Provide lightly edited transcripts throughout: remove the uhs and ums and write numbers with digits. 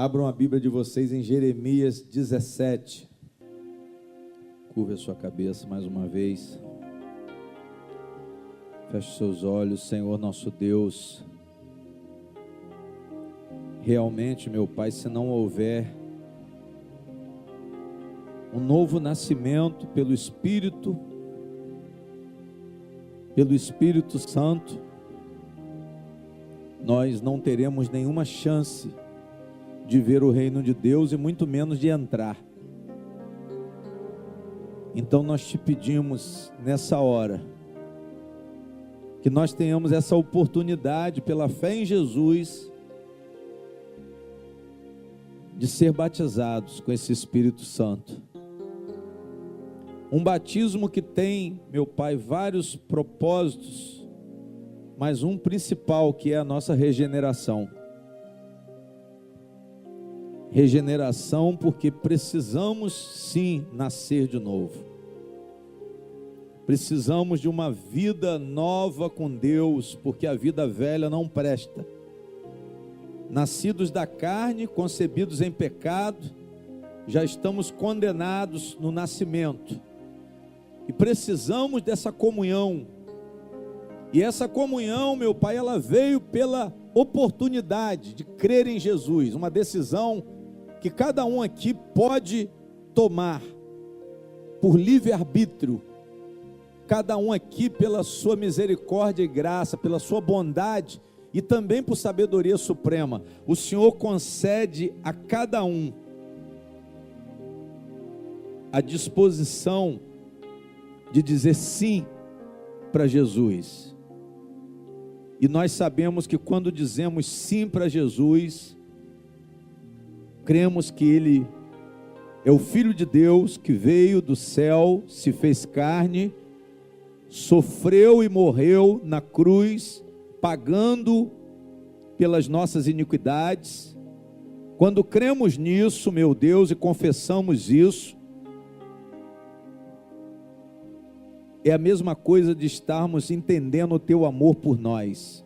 Abram a Bíblia de vocês em Jeremias 17. Curva a sua cabeça mais uma vez. Feche seus olhos, Senhor nosso Deus. Realmente, meu Pai, se não houver um novo nascimento pelo Espírito Santo, nós não teremos nenhuma chance de ver o reino de Deus e muito menos de entrar. Então nós te pedimos nessa hora que nós tenhamos essa oportunidade pela fé em Jesus de ser batizados com esse Espírito Santo. Um batismo que tem, meu Pai, vários propósitos, mas um principal, que é a nossa regeneração. Regeneração porque precisamos sim nascer de novo. Precisamos de uma vida nova com Deus, porque a vida velha não presta. Nascidos da carne, concebidos em pecado, já estamos condenados no nascimento. E precisamos dessa comunhão. E essa comunhão, meu Pai, ela veio pela oportunidade de crer em Jesus. Uma decisão que cada um aqui pode tomar por livre-arbítrio. Cada um aqui pela sua misericórdia e graça, pela sua bondade e também por sabedoria suprema. O Senhor concede a cada um a disposição de dizer sim para Jesus. E nós sabemos que quando dizemos sim para Jesus, cremos que Ele é o Filho de Deus que veio do céu, se fez carne, sofreu e morreu na cruz, pagando pelas nossas iniquidades. Quando cremos nisso, meu Deus, e confessamos isso, é a mesma coisa de estarmos entendendo o teu amor por nós.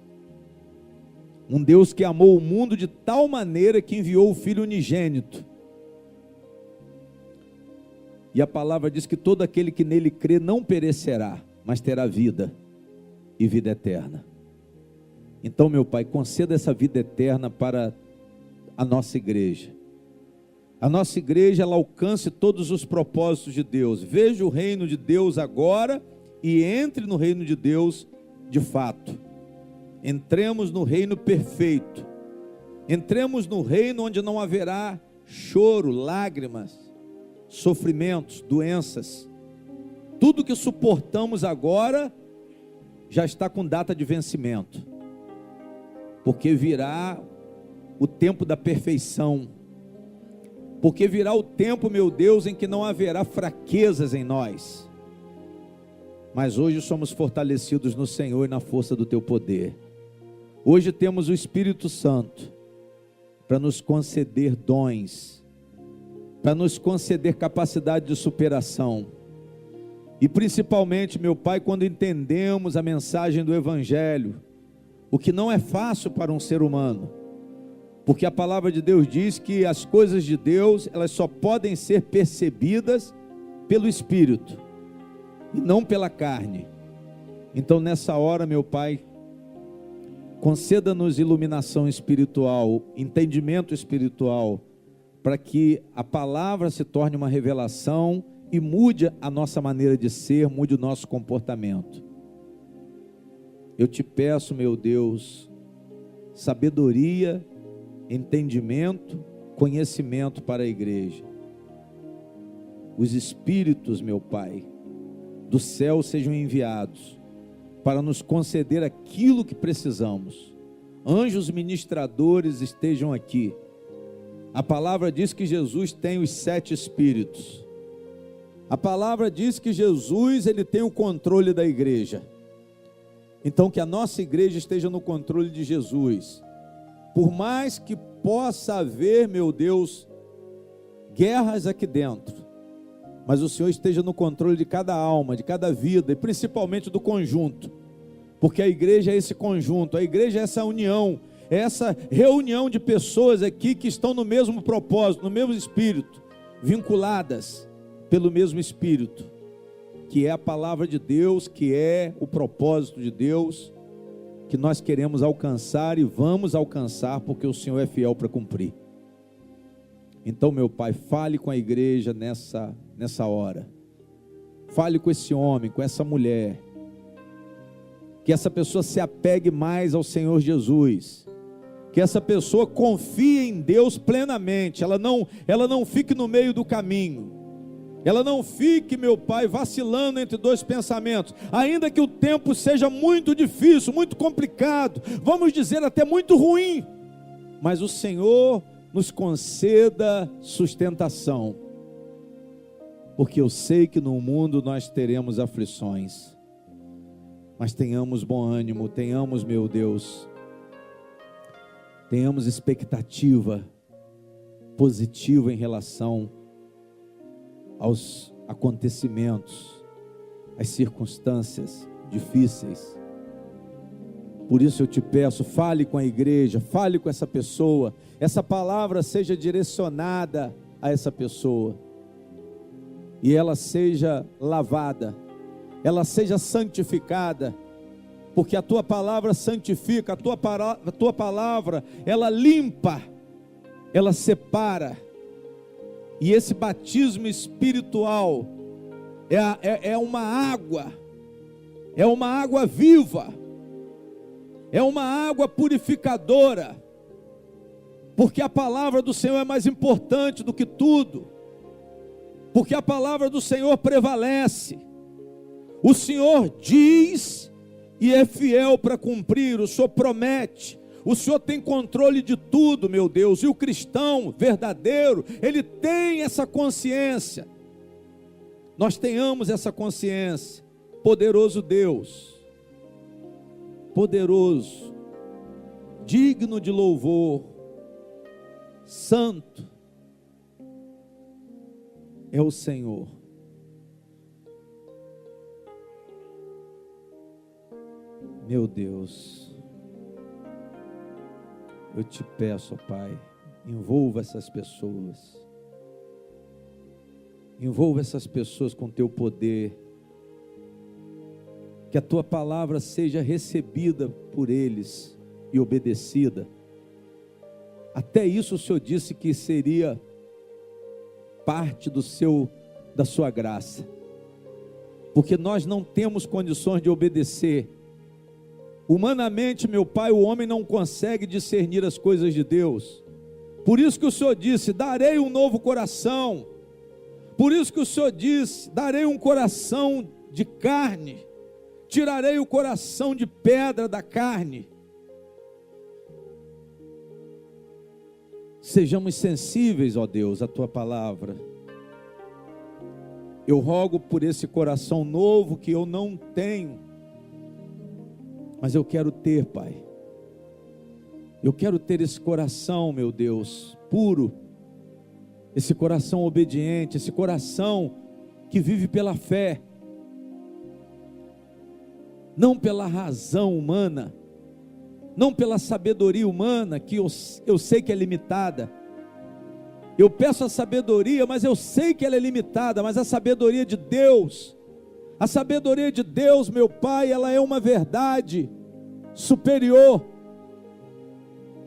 Um Deus que amou o mundo de tal maneira que enviou o Filho unigênito. E a palavra diz que todo aquele que nele crê não perecerá, mas terá vida e vida eterna. Então, meu Pai, conceda essa vida eterna para a nossa igreja. A nossa igreja, ela alcance todos os propósitos de Deus. Veja o reino de Deus agora e entre no reino de Deus de fato. Entremos no reino perfeito. Entremos no reino onde não haverá choro, lágrimas, sofrimentos, doenças. Tudo que suportamos agora já está com data de vencimento. Porque virá o tempo da perfeição. Porque virá o tempo, meu Deus, em que não haverá fraquezas em nós. Mas hoje somos fortalecidos no Senhor e na força do teu poder. Hoje temos o Espírito Santo para nos conceder dons, para nos conceder capacidade de superação. E principalmente, meu Pai, quando entendemos a mensagem do Evangelho, o que não é fácil para um ser humano, porque a palavra de Deus diz que as coisas de Deus, elas só podem ser percebidas pelo Espírito, e não pela carne. Então nessa hora, meu Pai, conceda-nos iluminação espiritual, entendimento espiritual, para que a palavra se torne uma revelação e mude a nossa maneira de ser, mude o nosso comportamento. Eu te peço, meu Deus, sabedoria, entendimento, conhecimento para a igreja. Os espíritos, meu Pai, do céu sejam enviados para nos conceder aquilo que precisamos. Anjos ministradores estejam aqui. A palavra diz que Jesus tem os 7 espíritos. A palavra diz que Jesus, ele tem o controle da igreja. Então que a nossa igreja esteja no controle de Jesus. Por mais que possa haver, meu Deus, guerras aqui dentro, mas o Senhor esteja no controle de cada alma, de cada vida, e principalmente do conjunto, porque a igreja é esse conjunto, a igreja é essa união, essa reunião de pessoas aqui que estão no mesmo propósito, no mesmo espírito, vinculadas pelo mesmo espírito, que é a palavra de Deus, que é o propósito de Deus, que nós queremos alcançar e vamos alcançar, porque o Senhor é fiel para cumprir. Então, meu Pai, fale com a igreja nessa hora. Fale com esse homem, com essa mulher. Que essa pessoa se apegue mais ao Senhor Jesus. Que essa pessoa confie em Deus plenamente. Ela não fique no meio do caminho. Ela não fique, meu Pai, vacilando entre dois pensamentos. Ainda que o tempo seja muito difícil, muito complicado, vamos dizer até muito ruim, mas o Senhor nos conceda sustentação, porque eu sei que no mundo nós teremos aflições, mas tenhamos bom ânimo, tenhamos, meu Deus, tenhamos expectativa positiva em relação aos acontecimentos, às circunstâncias difíceis. Por isso eu te peço, fale com a igreja, fale com essa pessoa, essa palavra seja direcionada a essa pessoa, e ela seja lavada, ela seja santificada, porque a tua palavra santifica, a tua palavra, ela limpa, ela separa, e esse batismo espiritual é uma água viva, é uma água purificadora, porque a palavra do Senhor é mais importante do que tudo, porque a palavra do Senhor prevalece. O Senhor diz e é fiel para cumprir, o Senhor promete, o Senhor tem controle de tudo, meu Deus, e o cristão verdadeiro, ele tem essa consciência. Nós tenhamos essa consciência. Poderoso Deus, poderoso, digno de louvor, santo é o Senhor. Meu Deus, eu te peço, ó Pai, envolva essas pessoas, envolva essas pessoas com teu poder, que a tua palavra seja recebida por eles e obedecida. Até isso o Senhor disse que seria parte da sua graça, porque nós não temos condições de obedecer. Humanamente, meu Pai, o homem não consegue discernir as coisas de Deus. Por isso que o Senhor disse, darei um novo coração. Por isso que o Senhor disse, darei um coração de carne, tirarei o coração de pedra da carne. Sejamos sensíveis, ó Deus, à tua palavra. Eu rogo por esse coração novo que eu não tenho, mas eu quero ter, Pai. Eu quero ter esse coração, meu Deus, puro, esse coração obediente, esse coração que vive pela fé, não pela razão humana, não pela sabedoria humana, que eu sei que é limitada. Eu peço a sabedoria, mas eu sei que ela é limitada, mas a sabedoria de Deus, meu Pai, ela é uma verdade superior.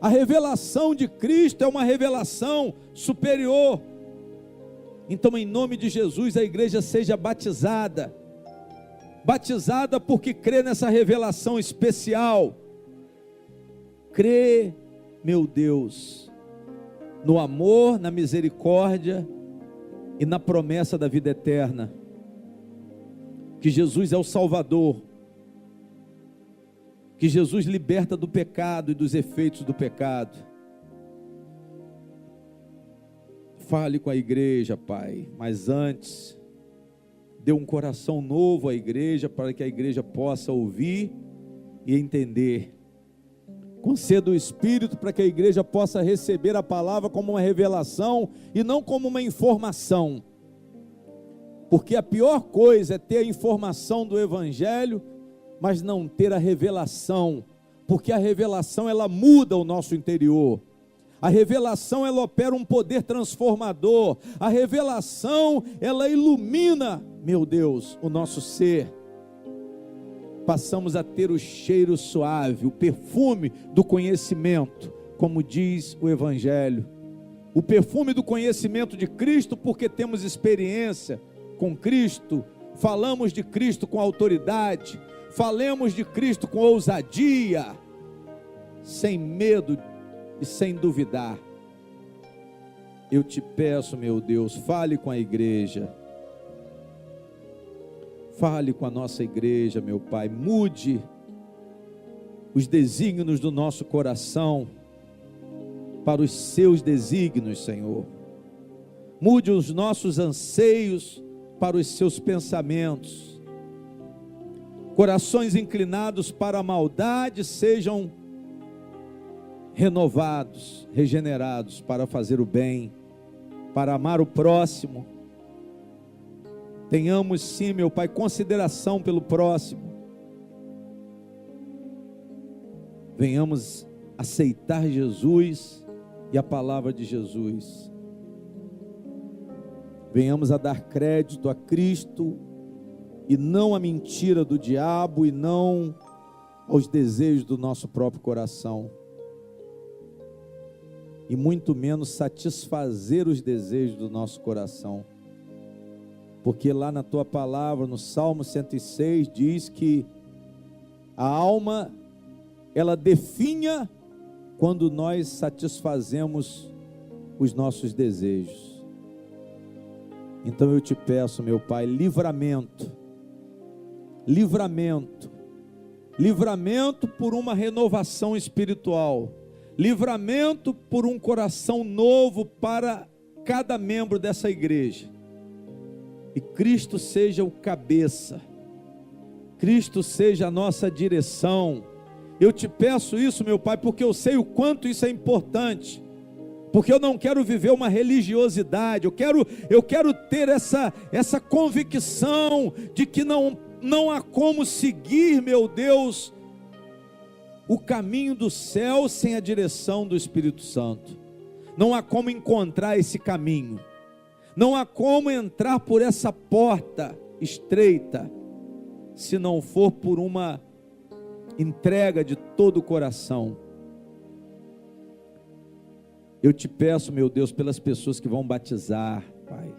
A revelação de Cristo é uma revelação superior. Então, em nome de Jesus, a igreja seja batizada porque crê nessa revelação especial. Crê, meu Deus, no amor, na misericórdia e na promessa da vida eterna, que Jesus é o Salvador, que Jesus liberta do pecado e dos efeitos do pecado. Fale com a igreja, Pai, mas antes, dê um coração novo à igreja, para que a igreja possa ouvir e entender. Conceda o Espírito para que a igreja possa receber a palavra como uma revelação e não como uma informação. Porque a pior coisa é ter a informação do Evangelho, mas não ter a revelação porque a revelação ela muda o nosso interior. A revelação ela opera um poder transformador. A revelação ela ilumina, meu Deus, o nosso ser. Passamos a ter o cheiro suave, o perfume do conhecimento, como diz o Evangelho. O perfume do conhecimento de Cristo, porque temos experiência com Cristo, falamos de Cristo com autoridade, falemos de Cristo com ousadia, sem medo e sem duvidar. Eu te peço, meu Deus, fale com a igreja. Fale com a nossa igreja, meu Pai. Mude os desígnios do nosso coração para os seus desígnios, Senhor. Mude os nossos anseios para os seus pensamentos. Corações inclinados para a maldade sejam renovados, regenerados para fazer o bem, para amar o próximo. Tenhamos sim, meu Pai, consideração pelo próximo. Venhamos aceitar Jesus e a palavra de Jesus. Venhamos a dar crédito a Cristo e não à mentira do diabo e não aos desejos do nosso próprio coração. E muito menos satisfazer os desejos do nosso coração. Porque lá na tua palavra, no Salmo 106, diz que a alma, ela definha quando nós satisfazemos os nossos desejos. Então eu te peço, meu Pai, livramento por uma renovação espiritual, livramento por um coração novo para cada membro dessa igreja. E Cristo seja o cabeça, Cristo seja a nossa direção. Eu te peço isso, meu Pai, porque eu sei o quanto isso é importante, porque eu não quero viver uma religiosidade, eu quero ter essa convicção de que não há como seguir, meu Deus, o caminho do céu sem a direção do Espírito Santo. Não há como encontrar esse caminho. Não há como entrar por essa porta estreita, se não for por uma entrega de todo o coração. Eu te peço, meu Deus, pelas pessoas que vão batizar, Pai.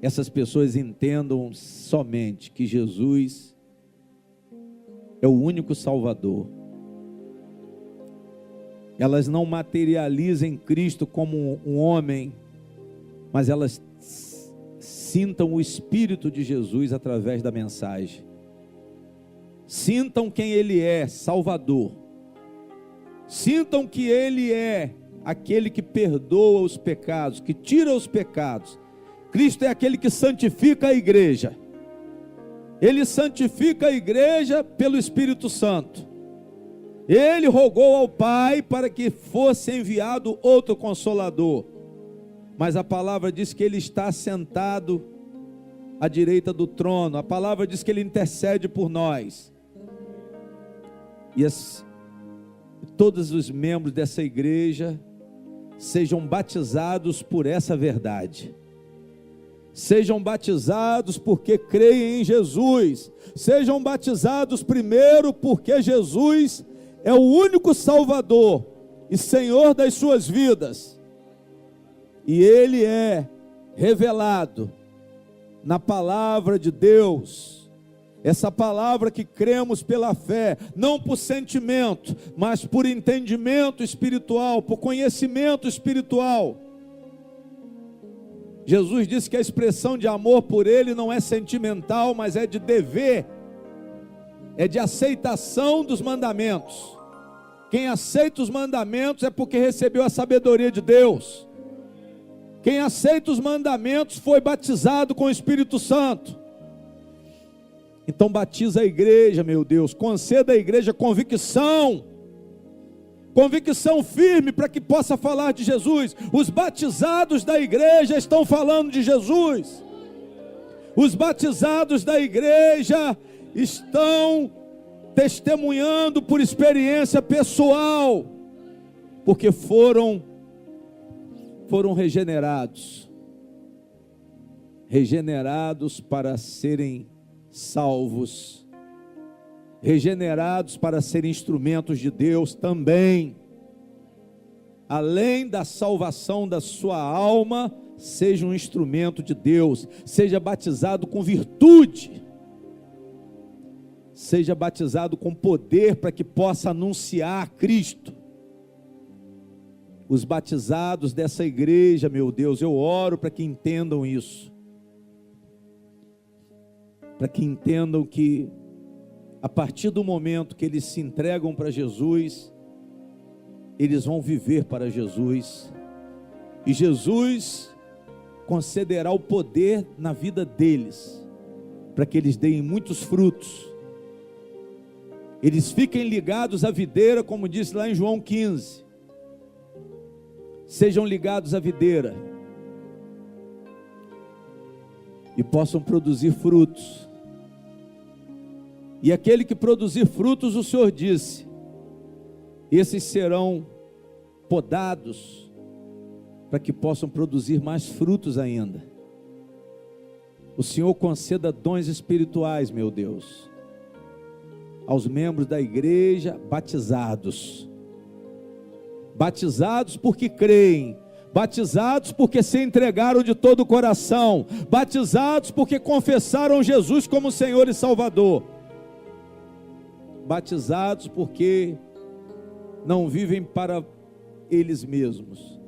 Essas pessoas entendam somente que Jesus é o único Salvador. Elas não materializem Cristo como um homem, mas elas sintam o Espírito de Jesus através da mensagem. Sintam quem Ele é, Salvador. Sintam que Ele é aquele que perdoa os pecados, que tira os pecados. Cristo é aquele que santifica a igreja. Ele santifica a igreja pelo Espírito Santo. Ele rogou ao Pai para que fosse enviado outro Consolador. Mas a palavra diz que Ele está sentado à direita do trono. A palavra diz que Ele intercede por nós. E todos os membros dessa igreja sejam batizados por essa verdade. Sejam batizados porque creem em Jesus. Sejam batizados primeiro porque Jesus é o único Salvador e Senhor das suas vidas. E Ele é revelado na palavra de Deus. Essa palavra que cremos pela fé, não por sentimento, mas por entendimento espiritual, por conhecimento espiritual. Jesus disse que a expressão de amor por Ele não é sentimental, mas é de dever, é de aceitação dos mandamentos. Quem aceita os mandamentos é porque recebeu a sabedoria de Deus. Quem aceita os mandamentos foi batizado com o Espírito Santo. Então batiza a igreja, meu Deus, conceda à igreja convicção firme para que possa falar de Jesus. Os batizados da igreja estão falando de Jesus. Os batizados da igreja estão testemunhando por experiência pessoal, porque foram regenerados para serem salvos, regenerados para serem instrumentos de Deus também. Além da salvação da sua alma, seja um instrumento de Deus, seja batizado com virtude, seja batizado com poder para que possa anunciar Cristo. Os batizados dessa igreja, meu Deus, eu oro para que entendam isso, para que entendam que a partir do momento que eles se entregam para Jesus, eles vão viver para Jesus, e Jesus concederá o poder na vida deles, para que eles deem muitos frutos, eles fiquem ligados à videira, como disse lá em João 15, sejam ligados à videira, e possam produzir frutos, e aquele que produzir frutos, o Senhor disse, esses serão podados, para que possam produzir mais frutos ainda. O Senhor conceda dons espirituais, meu Deus, aos membros da igreja batizados porque creem, batizados porque se entregaram de todo o coração, batizados porque confessaram Jesus como Senhor e Salvador, batizados porque não vivem para eles mesmos,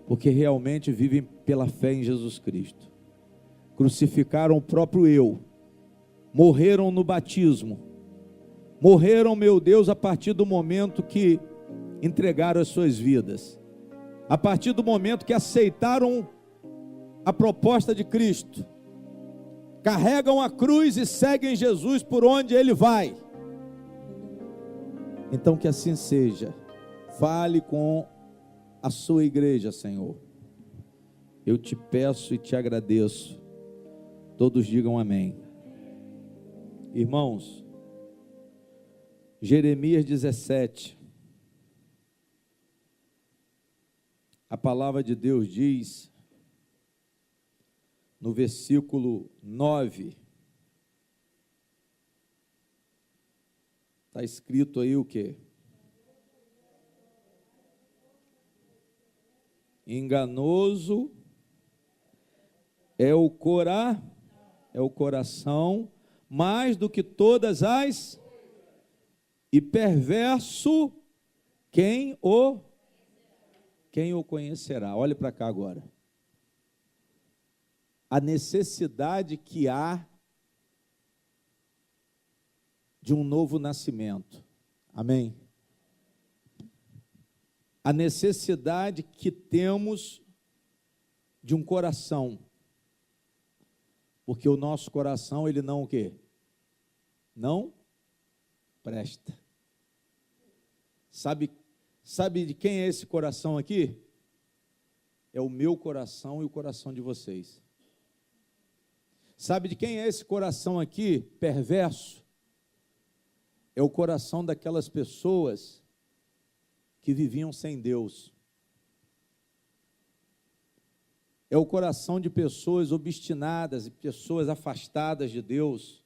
porque realmente vivem pela fé em Jesus Cristo, crucificaram o próprio eu, morreram no batismo, morreram, meu Deus, a partir do momento que entregaram as suas vidas, a partir do momento que aceitaram a proposta de Cristo, carregam a cruz e seguem Jesus por onde Ele vai. Então que assim seja. Fale com a sua igreja, Senhor. Eu te peço e te agradeço. Todos digam amém. Irmãos, Jeremias 17. A palavra de Deus diz, no versículo 9, está escrito aí o quê? Enganoso é o coração, mais do que todas as, e perverso quem o conhecerá. Olhe para cá agora. A necessidade que há de um novo nascimento. Amém? A necessidade que temos de um coração. Porque o nosso coração, ele não o quê? Não presta. Sabe de quem é esse coração aqui? É o meu coração e o coração de vocês. Sabe de quem é esse coração aqui, perverso? É o coração daquelas pessoas que viviam sem Deus. É o coração de pessoas obstinadas e pessoas afastadas de Deus.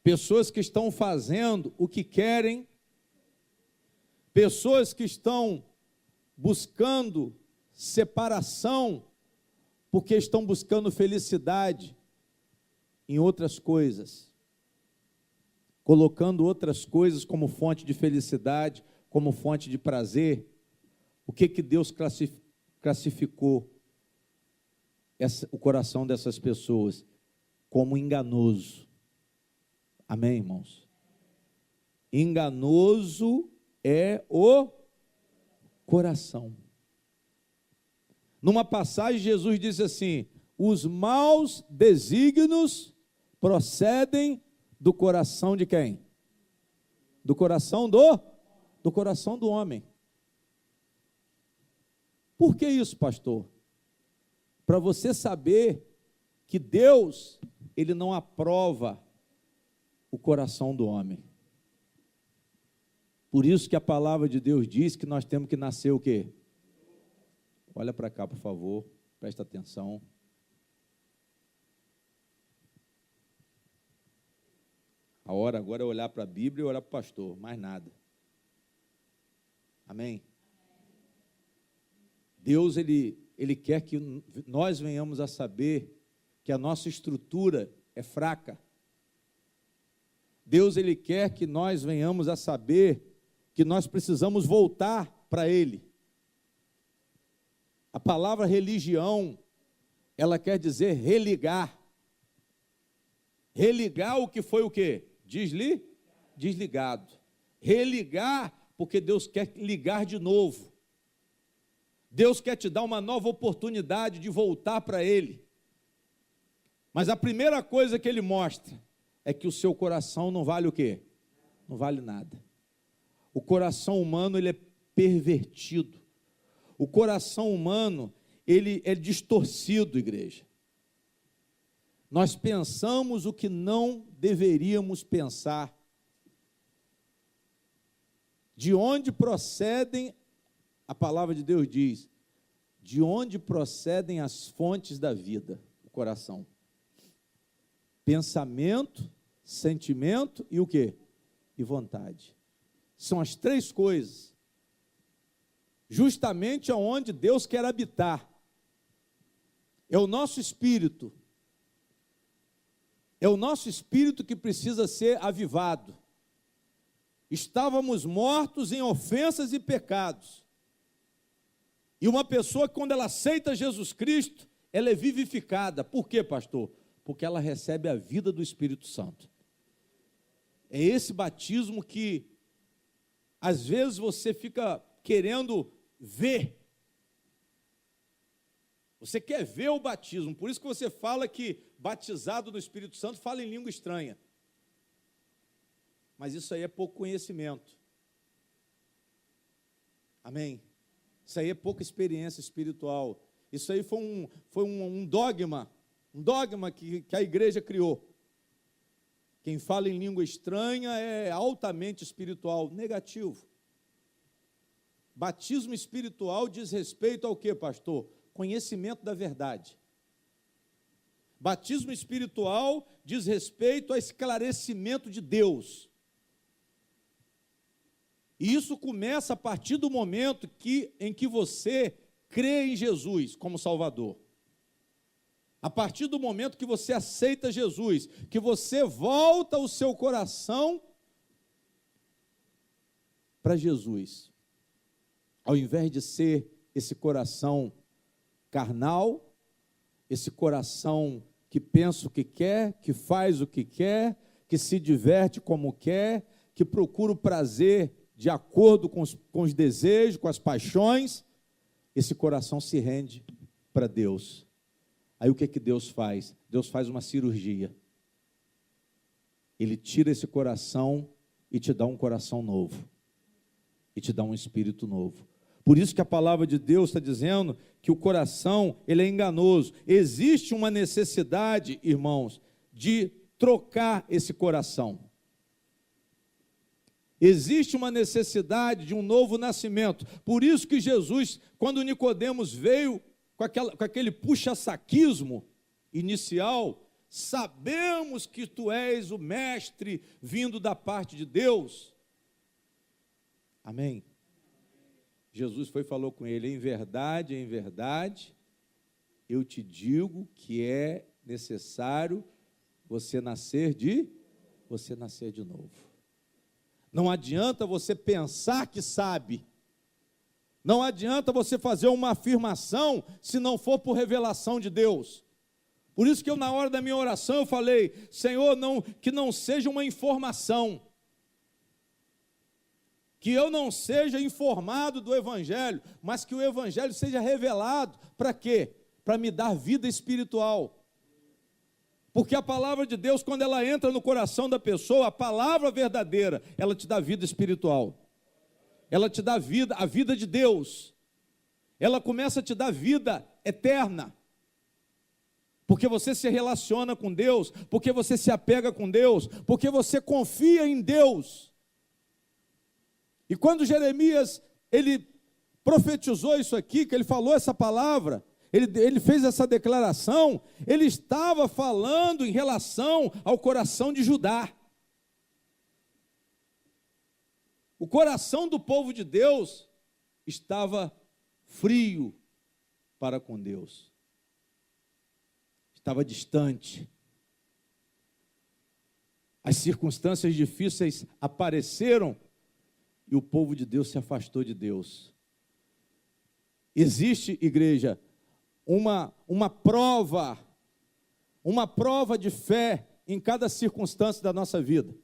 Pessoas que estão fazendo o que querem, pessoas que estão buscando separação, porque estão buscando felicidade em outras coisas, colocando outras coisas como fonte de felicidade, como fonte de prazer. O que Deus classificou o coração dessas pessoas? Como enganoso. Amém, irmãos? Enganoso é o coração. Numa passagem, Jesus disse assim: os maus desígnios procedem do coração de quem? Do coração do homem. Por que isso, pastor? Para você saber que Deus, Ele não aprova o coração do homem. Por isso que a palavra de Deus diz que nós temos que nascer o quê? Olha para cá, por favor, presta atenção. A hora agora é olhar para a Bíblia e olhar para o pastor, mais nada. Amém? Deus, Ele quer que nós venhamos a saber que a nossa estrutura é fraca. Deus, Ele quer que nós venhamos a saber que nós precisamos voltar para Ele. A palavra religião, ela quer dizer religar. Religar o que foi o quê? Desligado. Religar, porque Deus quer ligar de novo. Deus quer te dar uma nova oportunidade de voltar para Ele. Mas a primeira coisa que Ele mostra é que o seu coração não vale o quê? Não vale nada. O coração humano, ele é pervertido. O coração humano, ele é distorcido, igreja. Nós pensamos o que não deveríamos pensar. De onde procedem, a palavra de Deus diz, de onde procedem as fontes da vida? O coração. Pensamento, sentimento e o quê? E vontade. São as três coisas. Justamente aonde Deus quer habitar. É o nosso espírito. É o nosso espírito que precisa ser avivado. Estávamos mortos em ofensas e pecados. E uma pessoa, quando ela aceita Jesus Cristo, ela é vivificada. Por quê, pastor? Porque ela recebe a vida do Espírito Santo. É esse batismo que, às vezes, você fica querendo ver. Você quer ver o batismo. Por isso que você fala que batizado no Espírito Santo fala em língua estranha. Mas isso aí é pouco conhecimento. Amém? Isso aí é pouca experiência espiritual. Isso aí foi um dogma, que a igreja criou. Quem fala em língua estranha é altamente espiritual. Negativo. Batismo espiritual diz respeito ao quê, pastor? Conhecimento da verdade. Batismo espiritual diz respeito a esclarecimento de Deus. E isso começa a partir do momento em que você crê em Jesus como Salvador. A partir do momento que você aceita Jesus, que você volta o seu coração para Jesus. Ao invés de ser esse coração carnal, esse coração que pensa o que quer, que faz o que quer, que se diverte como quer, que procura o prazer de acordo com os desejos, com as paixões, esse coração se rende para Deus. Aí o que Deus faz? Deus faz uma cirurgia. Ele tira esse coração e te dá um coração novo. E te dá um espírito novo. Por isso que a palavra de Deus está dizendo que o coração, ele é enganoso. Existe uma necessidade, irmãos, de trocar esse coração. Existe uma necessidade de um novo nascimento. Por isso que Jesus, quando Nicodemos veio com aquele puxa-saquismo inicial, sabemos que tu és o mestre vindo da parte de Deus. Amém? Jesus foi e falou com ele, em verdade, eu te digo que é necessário você nascer de novo. Não adianta você pensar que sabe. Não adianta você fazer uma afirmação se não for por revelação de Deus. Por isso que eu, na hora da minha oração, eu falei, Senhor, que não seja uma informação. Que eu não seja informado do Evangelho, mas que o Evangelho seja revelado. Para quê? Para me dar vida espiritual. Porque a palavra de Deus, quando ela entra no coração da pessoa, a palavra verdadeira, ela te dá vida espiritual. Ela te dá vida, a vida de Deus. Ela começa a te dar vida eterna. porque você se relaciona com Deus, porque você se apega com Deus, porque você confia em Deus. E quando Jeremias, ele profetizou isso aqui, que ele falou essa palavra, ele fez essa declaração, ele estava falando em relação ao coração de Judá. O coração do povo de Deus estava frio para com Deus. Estava distante. As circunstâncias difíceis apareceram e o povo de Deus se afastou de Deus. Existe, igreja, uma prova de fé em cada circunstância da nossa vida.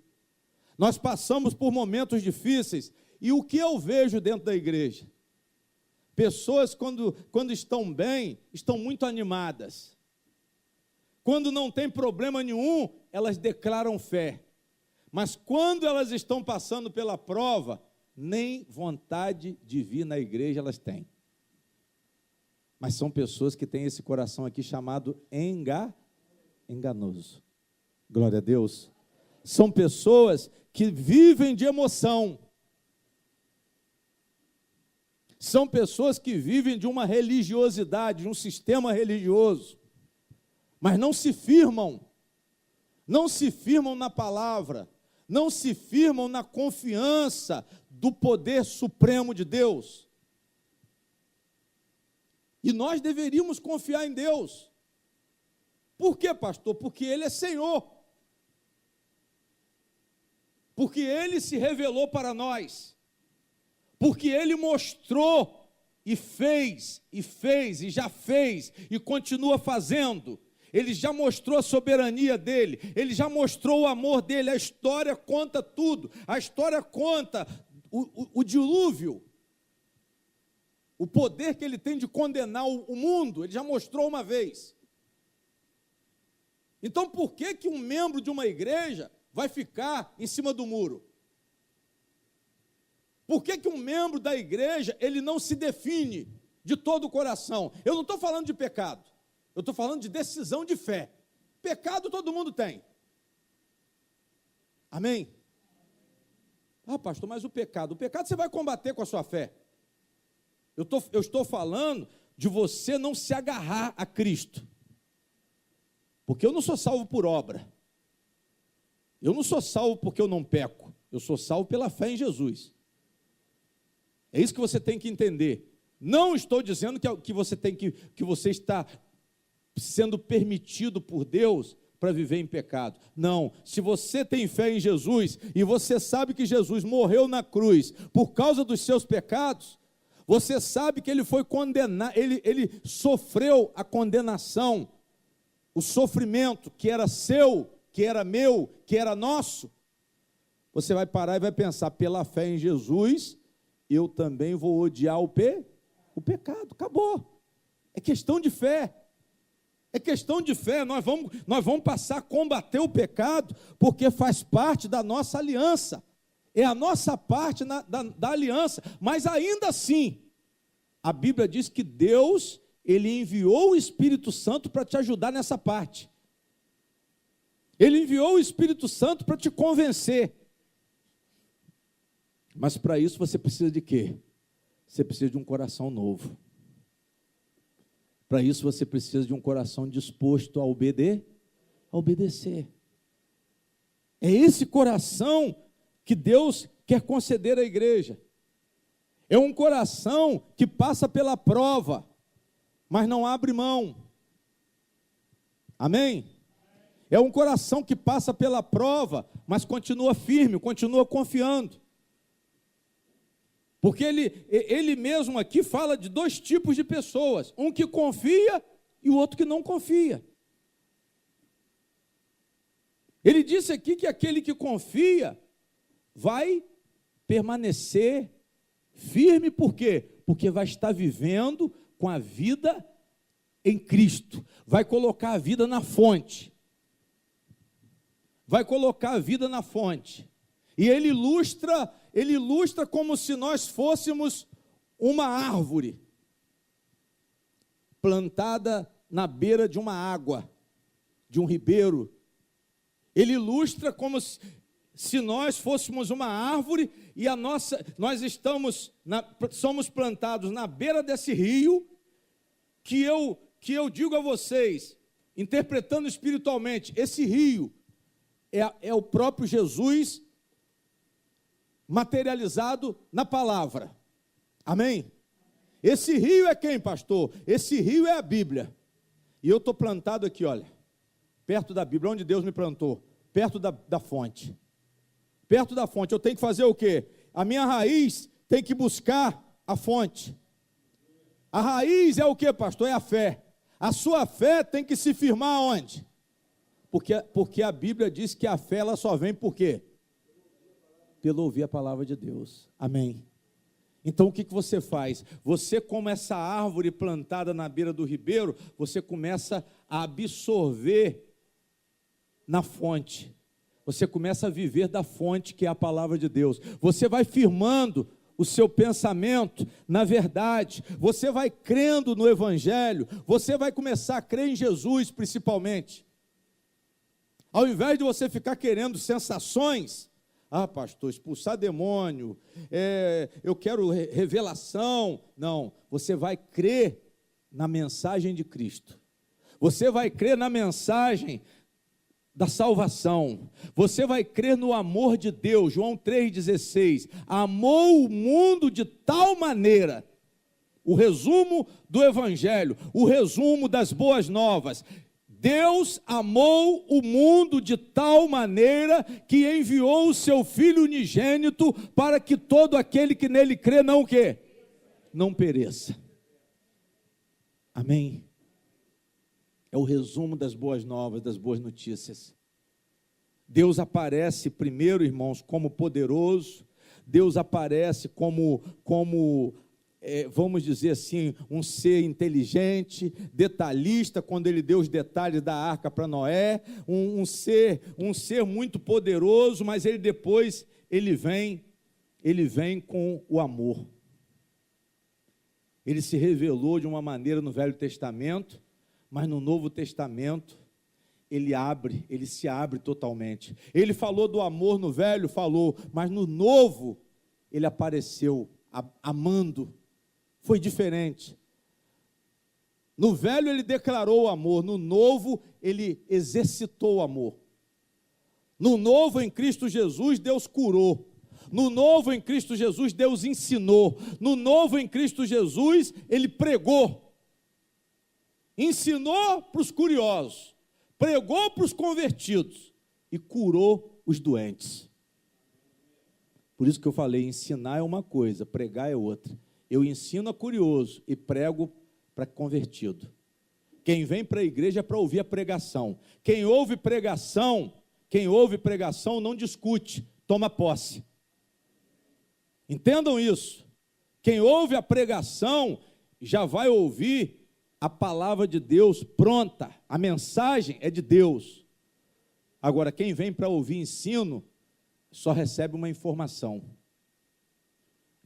Nós passamos por momentos difíceis e o que eu vejo dentro da igreja? Pessoas, quando estão bem, estão muito animadas. Quando não tem problema nenhum, elas declaram fé. Mas quando elas estão passando pela prova, nem vontade de vir na igreja elas têm. Mas são pessoas que têm esse coração aqui chamado enganoso. Glória a Deus. São pessoas que vivem de emoção. São pessoas que vivem de uma religiosidade, de um sistema religioso. Mas não se firmam na palavra, não se firmam na confiança do poder supremo de Deus. E nós deveríamos confiar em Deus. Por quê, pastor? Porque Ele é Senhor. Porque Ele se revelou para nós. Porque Ele mostrou e fez, e já fez, e continua fazendo. Ele já mostrou a soberania dele, ele já mostrou o amor dele, a história conta tudo, a história conta o dilúvio, o poder que ele tem de condenar o mundo, ele já mostrou uma vez. Então por que um membro de uma igreja vai ficar em cima do muro? Por que um membro da igreja, ele não se define de todo o coração? Eu não estou falando de pecado. Eu estou falando de decisão de fé. Pecado todo mundo tem. Amém? Ah, pastor, mas o pecado você vai combater com a sua fé. Eu estou falando de você não se agarrar a Cristo. Porque eu não sou salvo por obra. Eu não sou salvo porque eu não peco. Eu sou salvo pela fé em Jesus. É isso que você tem que entender. Não estou dizendo que você está sendo permitido por Deus para viver em pecado. Não, se você tem fé em Jesus e você sabe que Jesus morreu na cruz por causa dos seus pecados, você sabe que ele foi condenado, ele sofreu a condenação, o sofrimento que era seu, que era meu, que era nosso. Você vai parar e vai pensar, pela fé em Jesus, eu também vou odiar o pecado. Acabou. É questão de fé. É questão de fé, nós vamos passar a combater o pecado, porque faz parte da nossa aliança, é a nossa parte da aliança, mas ainda assim, a Bíblia diz que Deus, Ele enviou o Espírito Santo para te ajudar nessa parte, Ele enviou o Espírito Santo para te convencer, mas para isso você precisa de quê? Você precisa de um coração novo. Para isso você precisa de um coração disposto a obedecer. É esse coração que Deus quer conceder à igreja. É um coração que passa pela prova, mas não abre mão. Amém? É um coração que passa pela prova, mas continua firme, continua confiando. Porque ele mesmo aqui fala de dois tipos de pessoas, um que confia e o outro que não confia. Ele disse aqui que aquele que confia vai permanecer firme, por quê? Porque vai estar vivendo com a vida em Cristo, vai colocar a vida na fonte. Vai colocar a vida na fonte. E ele ilustra como se nós fôssemos uma árvore plantada na beira de uma água. de um ribeiro. Ele ilustra como se nós fôssemos uma árvore e nós somos plantados na beira desse rio, que eu digo a vocês, interpretando espiritualmente, esse rio é o próprio Jesus materializado na palavra. Amém? Esse rio é quem, pastor? Esse rio é a Bíblia. E eu estou plantado aqui, olha, perto da Bíblia, onde Deus me plantou, perto da fonte. Perto da fonte, eu tenho que fazer o quê? A minha raiz tem que buscar a fonte. A raiz é o quê, pastor? É a fé. A sua fé tem que se firmar onde? Porque a Bíblia diz que a fé ela só vem por quê? Pelo ouvir a palavra de Deus. Amém. Então o que você faz? Você, como essa árvore plantada na beira do ribeiro, você começa a absorver na fonte. Você começa a viver da fonte que é a palavra de Deus. Você vai firmando o seu pensamento na verdade. Você vai crendo no Evangelho. Você vai começar a crer em Jesus principalmente. Ao invés de você ficar querendo sensações, pastor, expulsar demônio, eu quero revelação. Não, você vai crer na mensagem de Cristo. Você vai crer na mensagem da salvação. Você vai crer no amor de Deus. João 3,16. Amou o mundo de tal maneira. O resumo do Evangelho, o resumo das boas novas. Deus amou o mundo de tal maneira que enviou o seu Filho unigênito para que todo aquele que nele crê não o quê? Não pereça. Amém? É o resumo das boas novas, das boas notícias. Deus aparece primeiro, irmãos, como poderoso. Deus aparece como vamos dizer assim, um ser inteligente, detalhista, quando ele deu os detalhes da arca para Noé, um ser muito poderoso, mas ele vem com o amor. Ele se revelou de uma maneira no Velho Testamento, mas no Novo Testamento, ele se abre totalmente. Ele falou do amor no Velho, falou, mas no Novo, ele apareceu amando. Foi diferente. No Velho ele declarou o amor, no Novo ele exercitou o amor. No Novo em Cristo Jesus Deus curou. No Novo em Cristo Jesus Deus ensinou. No Novo em Cristo Jesus ele pregou. Ensinou para os curiosos, pregou para os convertidos e curou os doentes. Por isso que eu falei, ensinar é uma coisa, pregar é outra. Eu ensino a curioso e prego para convertido. Quem vem para a igreja é para ouvir a pregação. Quem ouve pregação não discute, toma posse. Entendam isso. Quem ouve a pregação já vai ouvir a palavra de Deus pronta. A mensagem é de Deus. Agora, quem vem para ouvir ensino só recebe uma informação.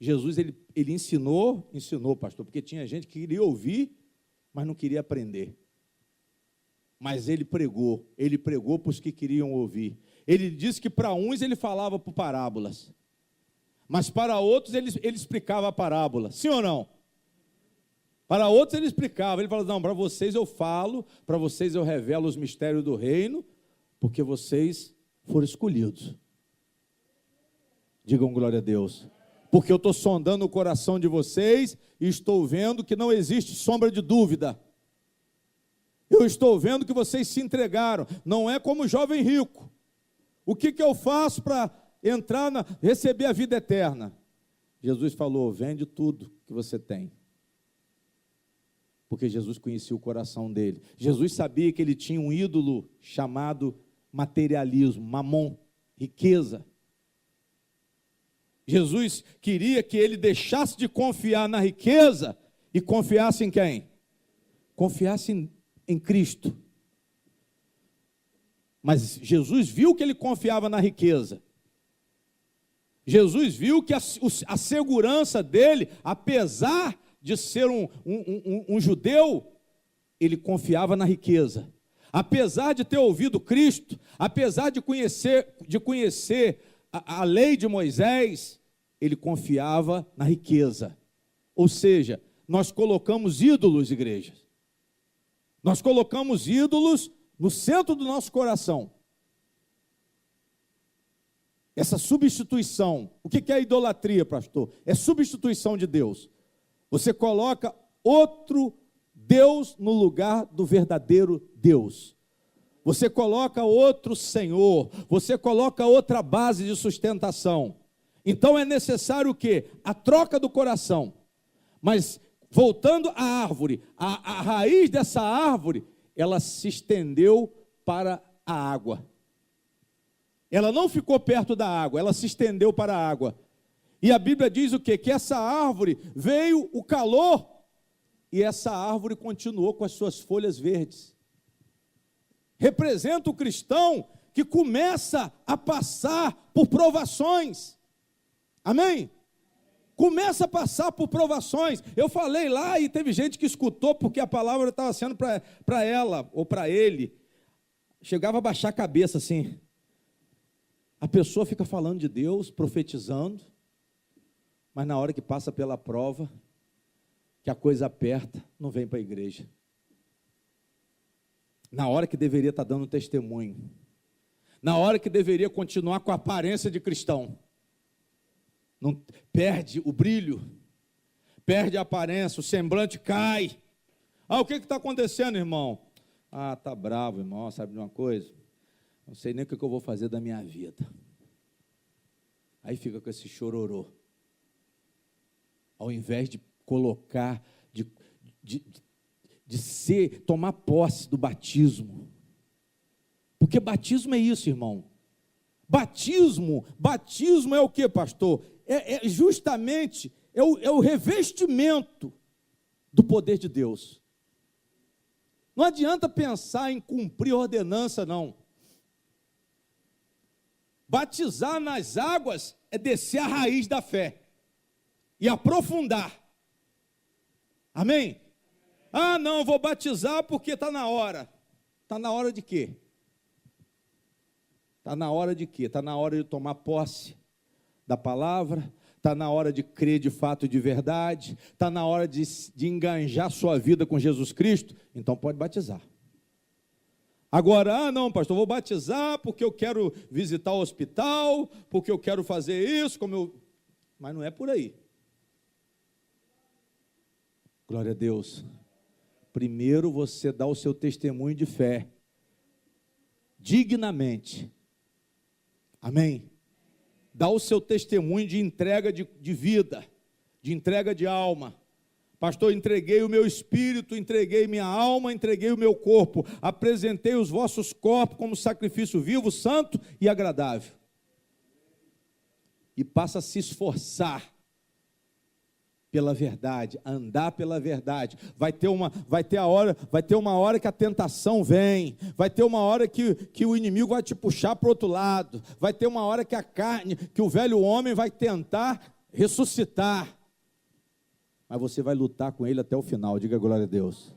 Jesus, ele ensinou, pastor, porque tinha gente que queria ouvir, mas não queria aprender. Mas ele pregou para os que queriam ouvir. Ele disse que para uns ele falava por parábolas, mas para outros ele explicava a parábola, sim ou não? Para outros ele explicava, ele falou, não, para vocês eu falo, para vocês eu revelo os mistérios do reino, porque vocês foram escolhidos. Digam glória a Deus. Porque eu estou sondando o coração de vocês e estou vendo que não existe sombra de dúvida. Eu estou vendo que vocês se entregaram. Não é como o jovem rico. O que eu faço para receber a vida eterna? Jesus falou, vende tudo que você tem. Porque Jesus conhecia o coração dele. Jesus sabia que ele tinha um ídolo chamado materialismo, mamon, riqueza. Jesus queria que ele deixasse de confiar na riqueza e confiasse em quem? Confiasse em Cristo. Mas Jesus viu que ele confiava na riqueza. Jesus viu que a segurança dele, apesar de ser um judeu, ele confiava na riqueza. Apesar de ter ouvido Cristo, apesar de conhecer a lei de Moisés, ele confiava na riqueza. Ou seja, nós colocamos ídolos, igreja. Nós colocamos ídolos no centro do nosso coração. Essa substituição. O que é idolatria, pastor? É substituição de Deus. Você coloca outro Deus no lugar do verdadeiro Deus. Você coloca outro Senhor. Você coloca outra base de sustentação. Então é necessário o quê? A troca do coração. Mas voltando à árvore, a raiz dessa árvore, ela se estendeu para a água. Ela não ficou perto da água, ela se estendeu para a água. E a Bíblia diz o quê? Que essa árvore veio o calor e essa árvore continuou com as suas folhas verdes. Representa o cristão que começa a passar por provações. Amém? Começa a passar por provações. Eu falei lá e teve gente que escutou porque a palavra estava sendo para ela ou para ele. Chegava a baixar a cabeça assim. A pessoa fica falando de Deus, profetizando, mas na hora que passa pela prova, que a coisa aperta, não vem para a igreja. Na hora que deveria estar dando testemunho. Na hora que deveria continuar com a aparência de cristão. Não, perde o brilho, perde a aparência, o semblante cai. O que está acontecendo, irmão? Está bravo, irmão, sabe de uma coisa? Não sei nem o que eu vou fazer da minha vida. Aí fica com esse chororô. Ao invés de colocar, tomar posse do batismo. Porque batismo é isso, irmão. Batismo é o que, pastor? É justamente o revestimento do poder de Deus. Não adianta pensar em cumprir ordenança, não. Batizar nas águas é descer a raiz da fé e aprofundar. Amém? Não, vou batizar porque está na hora. Está na hora de quê? Está na hora de quê? Está na hora de tomar posse da palavra, está na hora de crer de fato e de verdade, está na hora de enganjar sua vida com Jesus Cristo, então pode batizar. Agora, não, pastor, vou batizar porque eu quero visitar o hospital, porque eu quero fazer isso, mas não é por aí. Glória a Deus. Primeiro você dá o seu testemunho de fé, dignamente. Amém? Dá o seu testemunho de entrega de vida, de entrega de alma. Pastor, entreguei o meu espírito, entreguei minha alma, entreguei o meu corpo, apresentei os vossos corpos como sacrifício vivo, santo e agradável. E passa a se esforçar pela verdade, andar pela verdade. Vai ter uma hora que a tentação vem, vai ter uma hora que o inimigo vai te puxar para o outro lado, vai ter uma hora que a carne, que o velho homem vai tentar ressuscitar, mas você vai lutar com ele até o final, diga glória a Deus,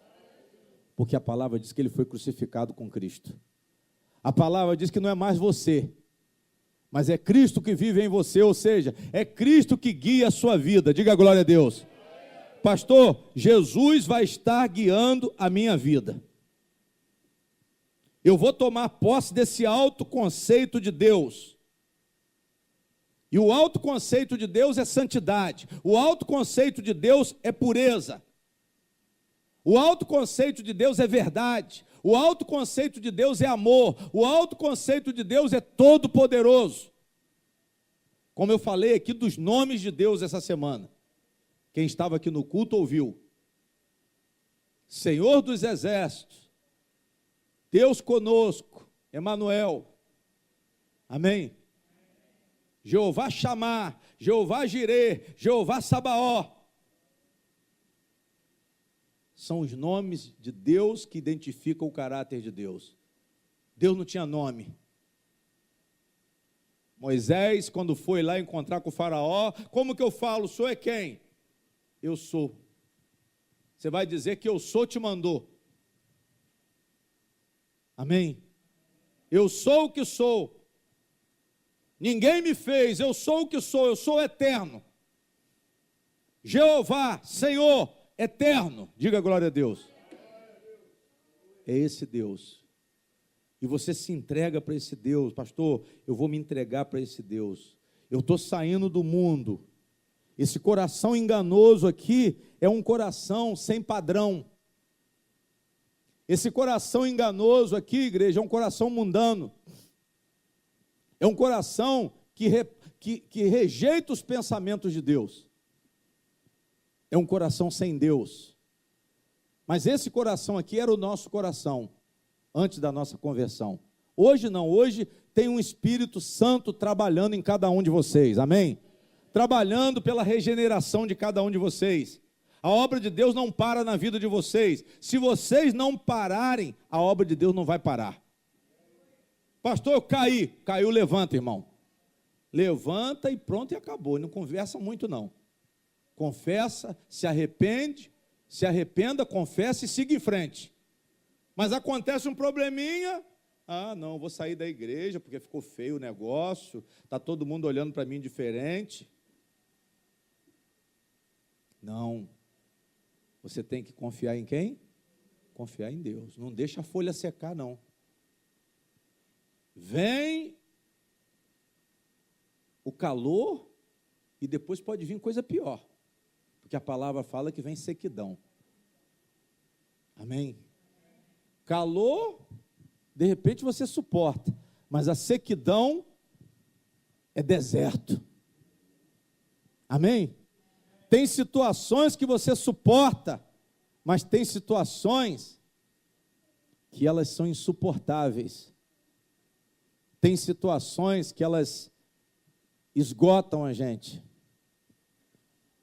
porque a palavra diz que ele foi crucificado com Cristo. A palavra diz que não é mais você, mas é Cristo que vive em você, ou seja, é Cristo que guia a sua vida, diga glória a Deus. Pastor, Jesus vai estar guiando a minha vida. Eu vou tomar posse desse alto conceito de Deus. E o alto conceito de Deus é santidade. O alto conceito de Deus é pureza. O alto conceito de Deus é verdade. O alto conceito de Deus é amor. O alto conceito de Deus é todo poderoso. Como eu falei aqui dos nomes de Deus essa semana. Quem estava aqui no culto ouviu. Senhor dos exércitos. Deus conosco. Emanuel. Amém? Jeová Chamar, Jeová Jirê, Jeová Sabaó. São os nomes de Deus que identificam o caráter de Deus. Deus não tinha nome. Moisés, quando foi lá encontrar com o faraó, como que eu falo? O senhor é quem? Eu sou. Você vai dizer que eu sou te mandou. Amém? Eu sou o que sou. Ninguém me fez, eu sou o que sou, eu sou eterno. Jeová, Senhor, eterno. Diga glória a Deus. É esse Deus. E você se entrega para esse Deus. Pastor, eu vou me entregar para esse Deus. Eu estou saindo do mundo. Esse coração enganoso aqui é um coração sem padrão. Esse coração enganoso aqui, igreja, é um coração mundano. É um coração que rejeita os pensamentos de Deus. É um coração sem Deus. Mas esse coração aqui era o nosso coração, antes da nossa conversão. Hoje não, hoje tem um Espírito Santo trabalhando em cada um de vocês, amém? Trabalhando pela regeneração de cada um de vocês. A obra de Deus não para na vida de vocês. Se vocês não pararem, a obra de Deus não vai parar. Pastor, eu caí. Caiu, levanta, irmão. Levanta e pronto, e acabou. Não conversa muito, não. Confessa, se arrependa, confessa e siga em frente. Mas acontece um probleminha. Não, vou sair da igreja porque ficou feio o negócio. Está todo mundo olhando para mim diferente. Não. Você tem que confiar em quem? Confiar em Deus. Não deixa a folha secar, não. Vem o calor e depois pode vir coisa pior. Porque a palavra fala que vem sequidão. Amém? Calor, de repente você suporta. Mas a sequidão é deserto. Amém? Tem situações que você suporta, mas tem situações que elas são insuportáveis. Tem situações que elas esgotam a gente.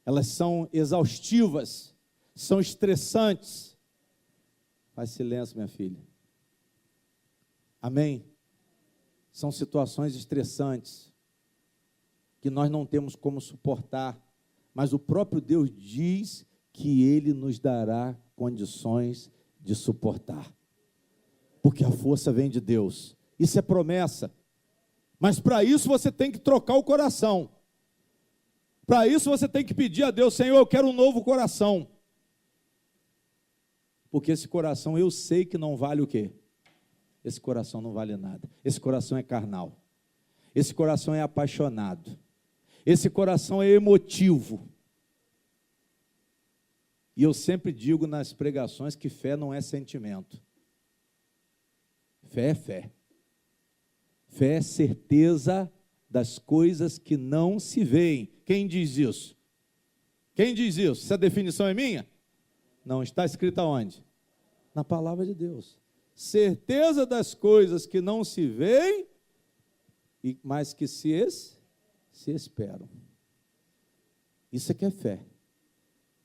Elas são exaustivas, são estressantes. Faz silêncio, minha filha. Amém? São situações estressantes que nós não temos como suportar. Mas o próprio Deus diz que Ele nos dará condições de suportar. Porque a força vem de Deus. Isso é promessa. Mas para isso você tem que trocar o coração. Para isso você tem que pedir a Deus, Senhor, eu quero um novo coração. Porque esse coração eu sei que não vale o quê? Esse coração não vale nada. Esse coração é carnal. Esse coração é apaixonado. Esse coração é emotivo. E eu sempre digo nas pregações que fé não é sentimento. Fé é fé. Fé é certeza das coisas que não se veem. Quem diz isso? Quem diz isso? Essa definição é minha? Não, está escrita onde? Na palavra de Deus. Certeza das coisas que não se veem, mas que se esperam. Isso é que é fé.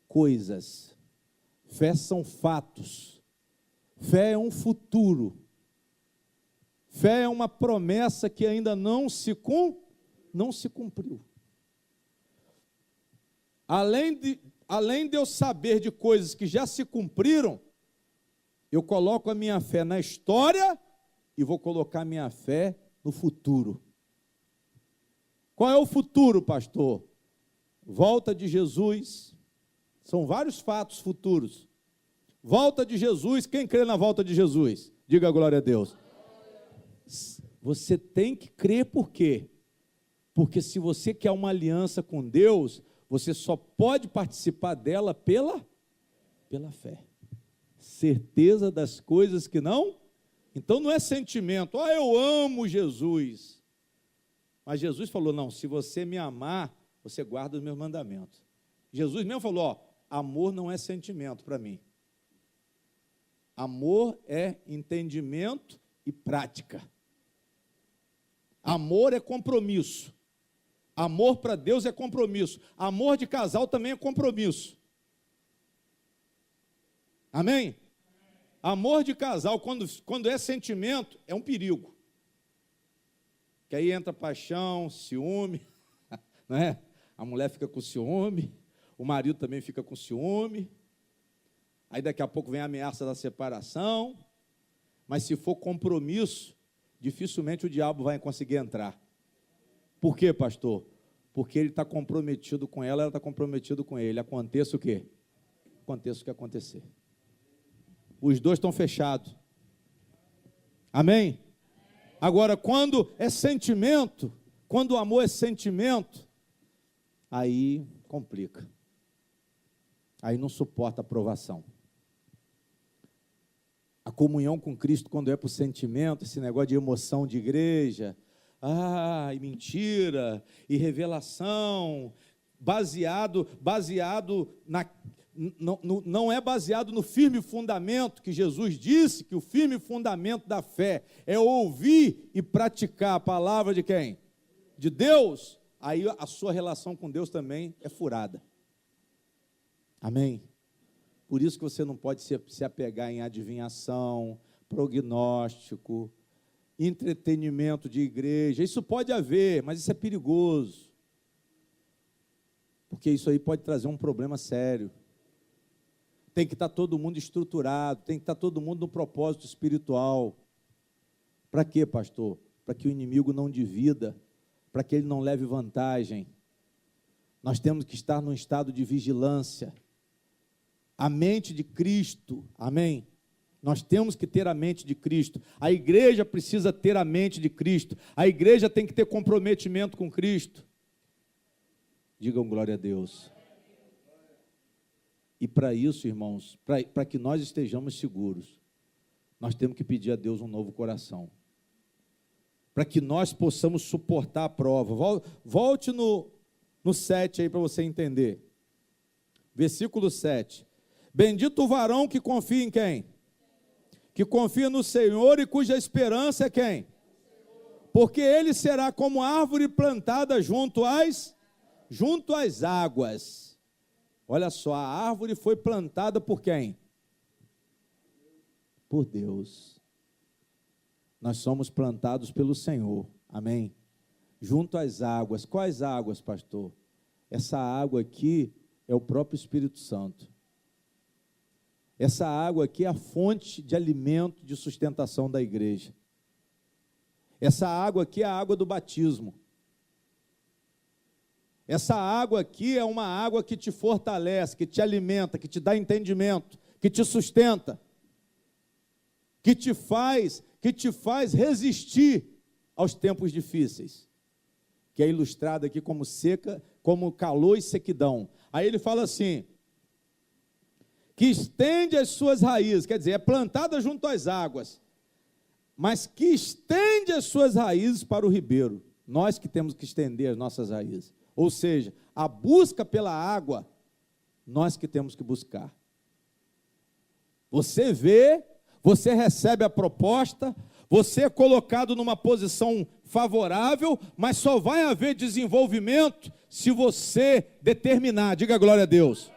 Coisas. Fé são fatos. Fé é um futuro. Fé é uma promessa que ainda não se cumpriu. Além de eu saber de coisas que já se cumpriram, eu coloco a minha fé na história e vou colocar a minha fé no futuro. Qual é o futuro, pastor? Volta de Jesus. São vários fatos futuros. Volta de Jesus. Quem crê na volta de Jesus? Diga glória a Deus. Você tem que crer por quê? Porque se você quer uma aliança com Deus, você só pode participar dela pela fé. Certeza das coisas que não. Então não é sentimento. Eu amo Jesus. Mas Jesus falou, não, se você me amar, você guarda os meus mandamentos. Jesus mesmo falou, amor não é sentimento para mim. Amor é entendimento e prática. Amor é compromisso. Amor para Deus é compromisso. Amor de casal também é compromisso. Amém? Amor de casal, quando é sentimento, é um perigo. Que aí entra paixão, ciúme, não é? A mulher fica com ciúme, o marido também fica com ciúme. Aí daqui a pouco vem a ameaça da separação. Mas se for compromisso, dificilmente o diabo vai conseguir entrar. Por quê, pastor? Porque ele está comprometido com ela está comprometido com ele. Aconteça o quê? Aconteça o que acontecer. Os dois estão fechados. Amém? Agora, quando é sentimento, quando o amor é sentimento, aí complica. Aí não suporta aprovação. A comunhão com Cristo, quando é por sentimento, esse negócio de emoção de igreja, e mentira, e revelação, não é baseado no firme fundamento que Jesus disse, que o firme fundamento da fé é ouvir e praticar a palavra de quem? De Deus. Aí a sua relação com Deus também é furada. Amém? Por isso que você não pode se apegar em adivinhação, prognóstico, entretenimento de igreja. Isso pode haver, mas isso é perigoso. Porque isso aí pode trazer um problema sério. Tem que estar todo mundo estruturado, tem que estar todo mundo no propósito espiritual. Para quê, pastor? Para que o inimigo não divida, para que ele não leve vantagem. Nós temos que estar num estado de vigilância. A mente de Cristo, amém? Nós temos que ter a mente de Cristo. A igreja precisa ter a mente de Cristo. A igreja tem que ter comprometimento com Cristo. Digam glória a Deus. E para isso, irmãos, para que nós estejamos seguros, nós temos que pedir a Deus um novo coração. Para que nós possamos suportar a prova. Volte no 7 aí para você entender. Versículo 7. Bendito o varão que confia em quem? Que confia no Senhor e cuja esperança é quem? Porque ele será como árvore plantada junto às águas. Olha só, a árvore foi plantada por quem? Por Deus. Nós somos plantados pelo Senhor, amém? Junto às águas. Quais águas, pastor? Essa água aqui é o próprio Espírito Santo. Essa água aqui é a fonte de alimento, de sustentação da igreja. Essa água aqui é a água do batismo. Essa água aqui é uma água que te fortalece, que te alimenta, que te dá entendimento, que te sustenta, que te faz resistir aos tempos difíceis, que é ilustrado aqui como seca, como calor e sequidão. Aí ele fala assim, que estende as suas raízes, quer dizer, é plantada junto às águas, mas que estende as suas raízes para o ribeiro. Nós que temos que estender as nossas raízes. Ou seja, a busca pela água, nós que temos que buscar. Você vê, você recebe a proposta, você é colocado numa posição favorável, mas só vai haver desenvolvimento se você determinar. Diga glória a Deus.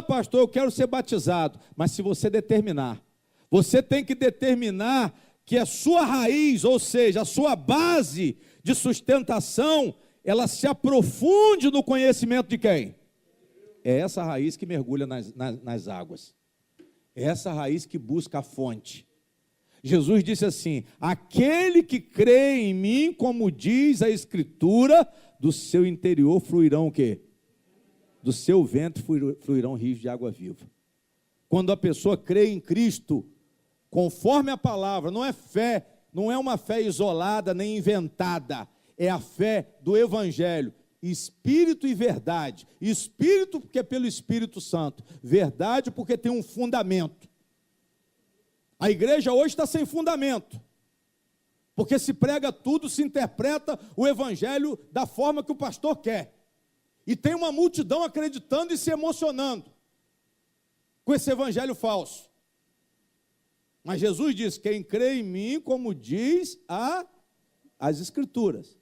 Pastor, eu quero ser batizado. Mas se você determinar, você tem que determinar que a sua raiz, ou seja, a sua base de sustentação, ela se aprofunde no conhecimento de quem? É essa raiz que mergulha nas águas. É essa raiz que busca a fonte. Jesus disse assim, aquele que crê em mim, como diz a Escritura, do seu interior fluirão o quê? Do seu ventre fluirão rios de água viva. Quando a pessoa crê em Cristo, conforme a palavra, não é fé, não é uma fé isolada nem inventada, é a fé do Evangelho, Espírito e verdade. Espírito porque é pelo Espírito Santo, verdade porque tem um fundamento. A igreja hoje está sem fundamento, porque se prega tudo, se interpreta o Evangelho da forma que o pastor quer. E tem uma multidão acreditando e se emocionando com esse evangelho falso. Mas Jesus disse, quem crê em mim, como diz as Escrituras,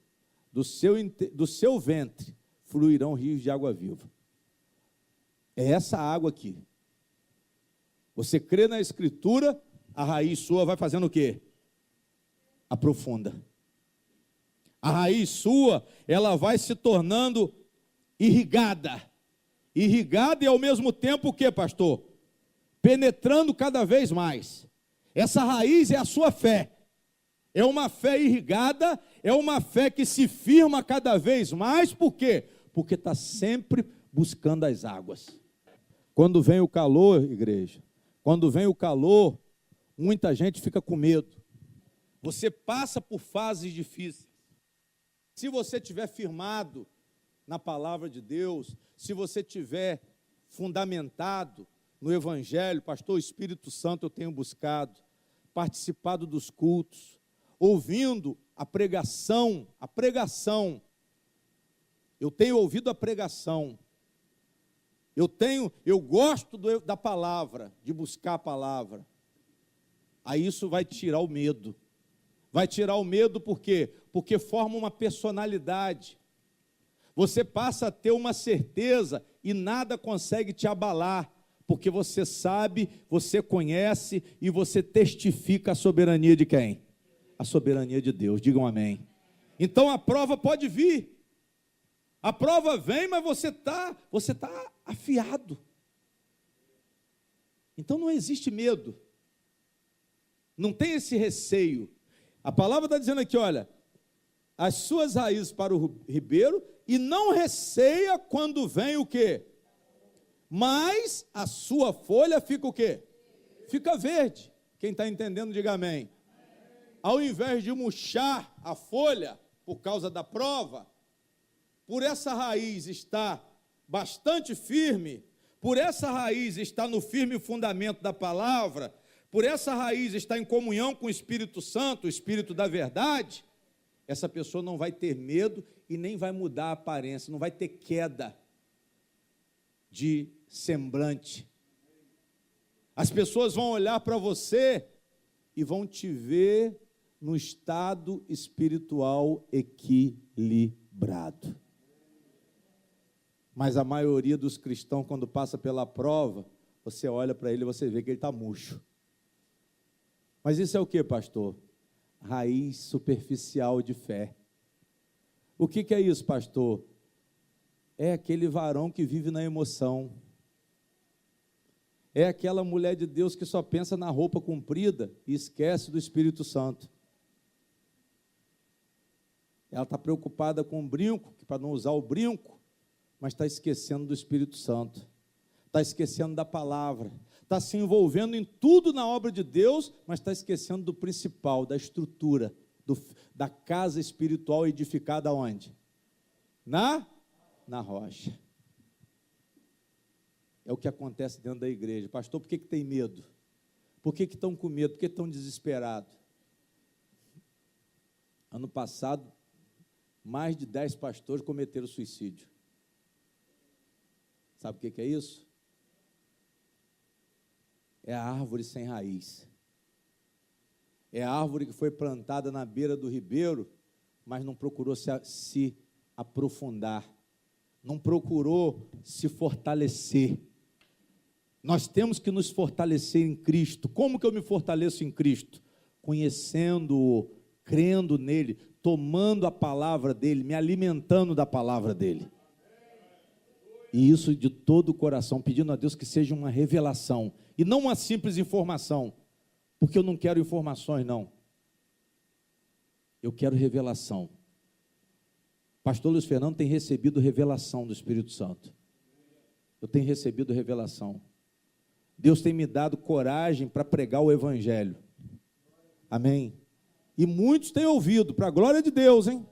do seu ventre fluirão rios de água viva. É essa água aqui. Você crê na Escritura, a raiz sua vai fazendo o quê? Aprofunda. A raiz sua, ela vai se tornando irrigada e ao mesmo tempo o que, pastor? Penetrando cada vez mais. Essa raiz é a sua fé. É uma fé irrigada, é uma fé que se firma cada vez mais. Por quê? Porque está sempre buscando as águas. Quando vem o calor, igreja, quando vem o calor, muita gente fica com medo. Você passa por fases difíceis. Se você estiver firmado na palavra de Deus, se você estiver fundamentado no Evangelho, pastor, o Espírito Santo eu tenho buscado, participado dos cultos, ouvindo a pregação, eu tenho ouvido a pregação, eu gosto da palavra, de buscar a palavra, aí isso vai tirar o medo. Vai tirar o medo por quê? Porque forma uma personalidade. Você passa a ter uma certeza e nada consegue te abalar, porque você sabe, você conhece e você testifica a soberania de quem? A soberania de Deus, digam amém. Então a prova pode vir. A prova vem, mas você tá afiado. Então não existe medo. Não tem esse receio. A palavra está dizendo aqui, olha, as suas raízes para o ribeiro, e não receia quando vem o quê? Mas a sua folha fica o quê? Fica verde. Quem está entendendo, diga amém. Ao invés de murchar a folha, por causa da prova, por essa raiz estar bastante firme, por essa raiz estar no firme fundamento da palavra, por essa raiz estar em comunhão com o Espírito Santo, o Espírito da verdade, essa pessoa não vai ter medo e nem vai mudar a aparência, não vai ter queda de semblante. As pessoas vão olhar para você e vão te ver no estado espiritual equilibrado. Mas a maioria dos cristãos, quando passa pela prova, você olha para ele e você vê que ele está murcho. Mas isso é o que, pastor? Raiz superficial de fé. O que é isso, pastor? É aquele varão que vive na emoção. É aquela mulher de Deus que só pensa na roupa comprida e esquece do Espírito Santo. Ela está preocupada com o brinco, para não usar o brinco, mas está esquecendo do Espírito Santo. Está esquecendo da palavra. Está se envolvendo em tudo na obra de Deus, mas está esquecendo do principal, da estrutura, da casa espiritual edificada onde? Na rocha. É o que acontece dentro da igreja. Pastor, por que tem medo? Por que estão com medo? Por que estão desesperados? Ano passado, mais de 10 pastores cometeram suicídio. Sabe o que é isso? É a árvore sem raiz. É a árvore que foi plantada na beira do ribeiro, mas não procurou se aprofundar, não procurou se fortalecer. Nós temos que nos fortalecer em Cristo. Como que eu me fortaleço em Cristo? Conhecendo-o, crendo nele, tomando a palavra dele, me alimentando da palavra dele. E isso de todo o coração, pedindo a Deus que seja uma revelação, e não uma simples informação, porque eu não quero informações, não. Eu quero revelação. Pastor Luiz Fernando tem recebido revelação do Espírito Santo. Eu tenho recebido revelação. Deus tem me dado coragem para pregar o Evangelho. Amém? E muitos têm ouvido, para a glória de Deus, hein?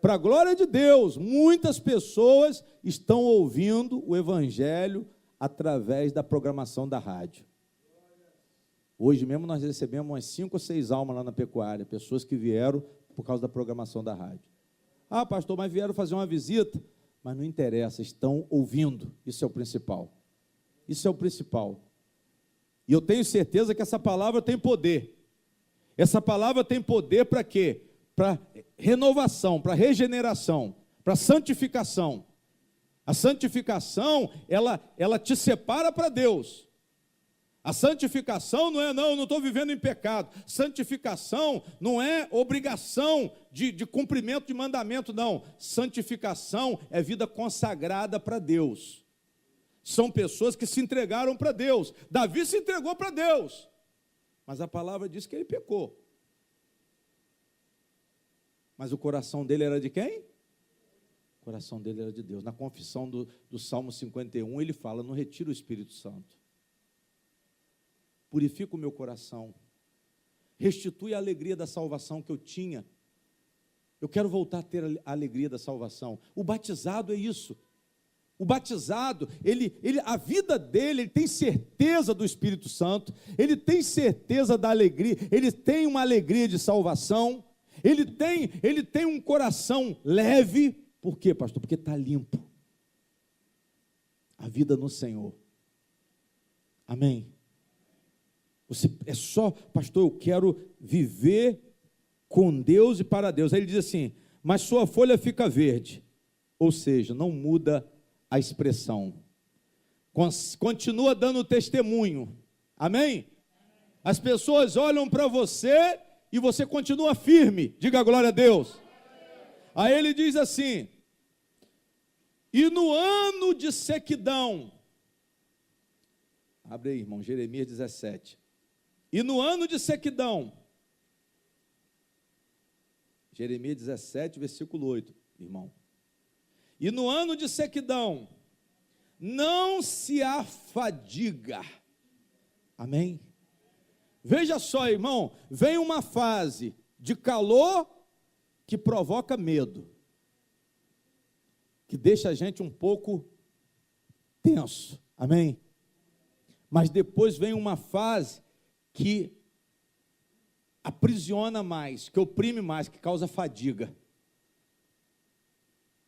Para a glória de Deus, muitas pessoas estão ouvindo o Evangelho através da programação da rádio. Hoje mesmo nós recebemos umas 5 ou 6 almas lá na pecuária, pessoas que vieram por causa da programação da rádio. Ah, pastor, mas vieram fazer uma visita, mas não interessa, estão ouvindo, isso é o principal. Isso é o principal. E eu tenho certeza que essa palavra tem poder. Essa palavra tem poder para quê? Para renovação, para regeneração, para santificação. A santificação, ela te separa para Deus. A santificação não é, não estou vivendo em pecado. Santificação não é obrigação de cumprimento de mandamento, não. Santificação é vida consagrada para Deus. São pessoas que se entregaram para Deus. Davi se entregou para Deus. Mas a palavra diz que ele pecou. Mas o coração dele era de quem? O coração dele era de Deus. Na confissão do Salmo 51, ele fala: não retira o Espírito Santo. Purifica o meu coração. Restitui a alegria da salvação que eu tinha. Eu quero voltar a ter a alegria da salvação. O batizado é isso. O batizado, a vida dele, ele tem certeza do Espírito Santo, ele tem certeza da alegria, ele tem uma alegria de salvação, ele tem um coração leve. Por quê, pastor? Porque está limpo. A vida no Senhor. Amém? É só, pastor, eu quero viver com Deus e para Deus. Aí ele diz assim: mas sua folha fica verde. Ou seja, não muda a expressão. Continua dando testemunho. Amém? As pessoas olham para você e você continua firme. Diga glória a Deus. Aí ele diz assim: e no ano de sequidão. Abre aí, irmão, Jeremias 17. E no ano de sequidão. Jeremias 17, versículo 8, irmão. E no ano de sequidão, não se afadiga. Amém? Veja só, irmão, vem uma fase de calor que provoca medo, que deixa a gente um pouco tenso. Amém? Mas depois vem uma fase que aprisiona mais, que oprime mais, que causa fadiga.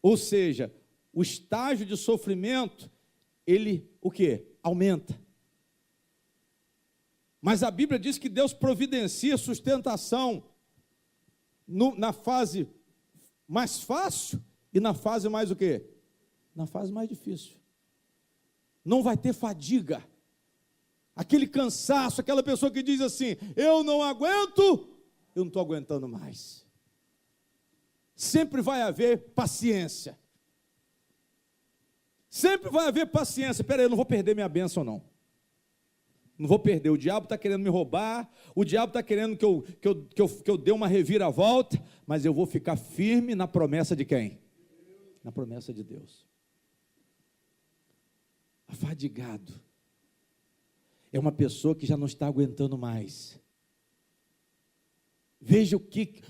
Ou seja, o estágio de sofrimento, ele, o quê? Aumenta. Mas a Bíblia diz que Deus providencia sustentação na fase mais fácil e na fase mais o quê? Na fase mais difícil. Não vai ter fadiga. Aquele cansaço, aquela pessoa que diz assim: eu não aguento, eu não estou aguentando mais. Sempre vai haver paciência. Sempre vai haver paciência. Espera aí, eu não vou perder minha bênção, não. Não vou perder. O diabo está querendo me roubar. O diabo está querendo que eu dê uma reviravolta. Mas eu vou ficar firme na promessa de quem? Na promessa de Deus. Afadigado é uma pessoa que já não está aguentando mais. Veja o que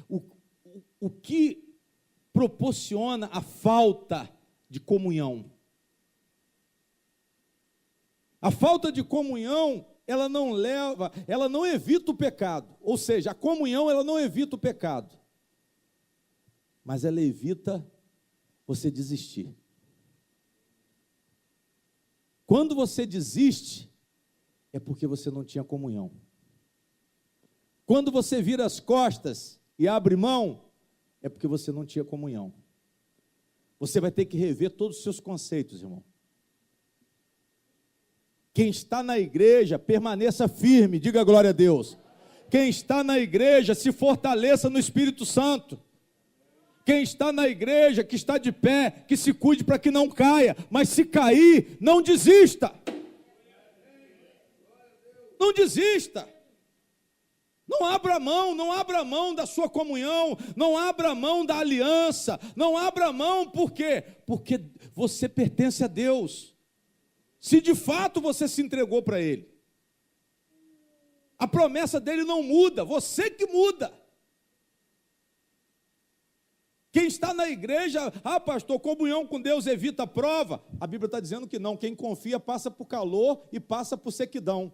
proporciona a falta de comunhão. A falta de comunhão, ela não evita o pecado. Ou seja, a comunhão, ela não evita o pecado. Mas ela evita você desistir. Quando você desiste, é porque você não tinha comunhão. Quando você vira as costas e abre mão, é porque você não tinha comunhão. Você vai ter que rever todos os seus conceitos, irmão. Quem está na igreja, permaneça firme, diga glória a Deus. Quem está na igreja, se fortaleça no Espírito Santo. Quem está na igreja, que está de pé, que se cuide para que não caia, mas se cair, não desista. Não desista. Não abra mão da sua comunhão, não abra mão da aliança, não abra mão, por quê? Porque você pertence a Deus. Se de fato você se entregou para Ele, a promessa dele não muda, você que muda. Quem está na igreja, pastor, comunhão com Deus evita a prova. A Bíblia está dizendo que não, quem confia passa por calor e passa por sequidão.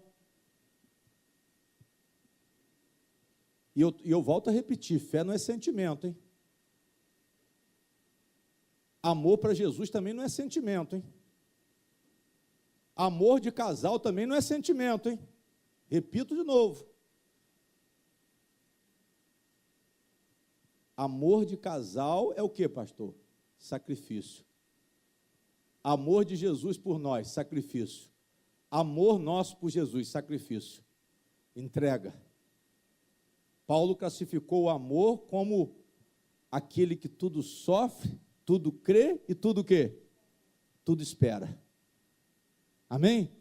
E eu volto a repetir, fé não é sentimento, hein? Amor para Jesus também não é sentimento, hein? Amor de casal também não é sentimento, hein? Repito de novo. Amor de casal é o que, pastor? Sacrifício. Amor de Jesus por nós, sacrifício. Amor nosso por Jesus, sacrifício. Entrega. Paulo classificou o amor como aquele que tudo sofre, tudo crê e tudo o quê? Tudo espera. Amém?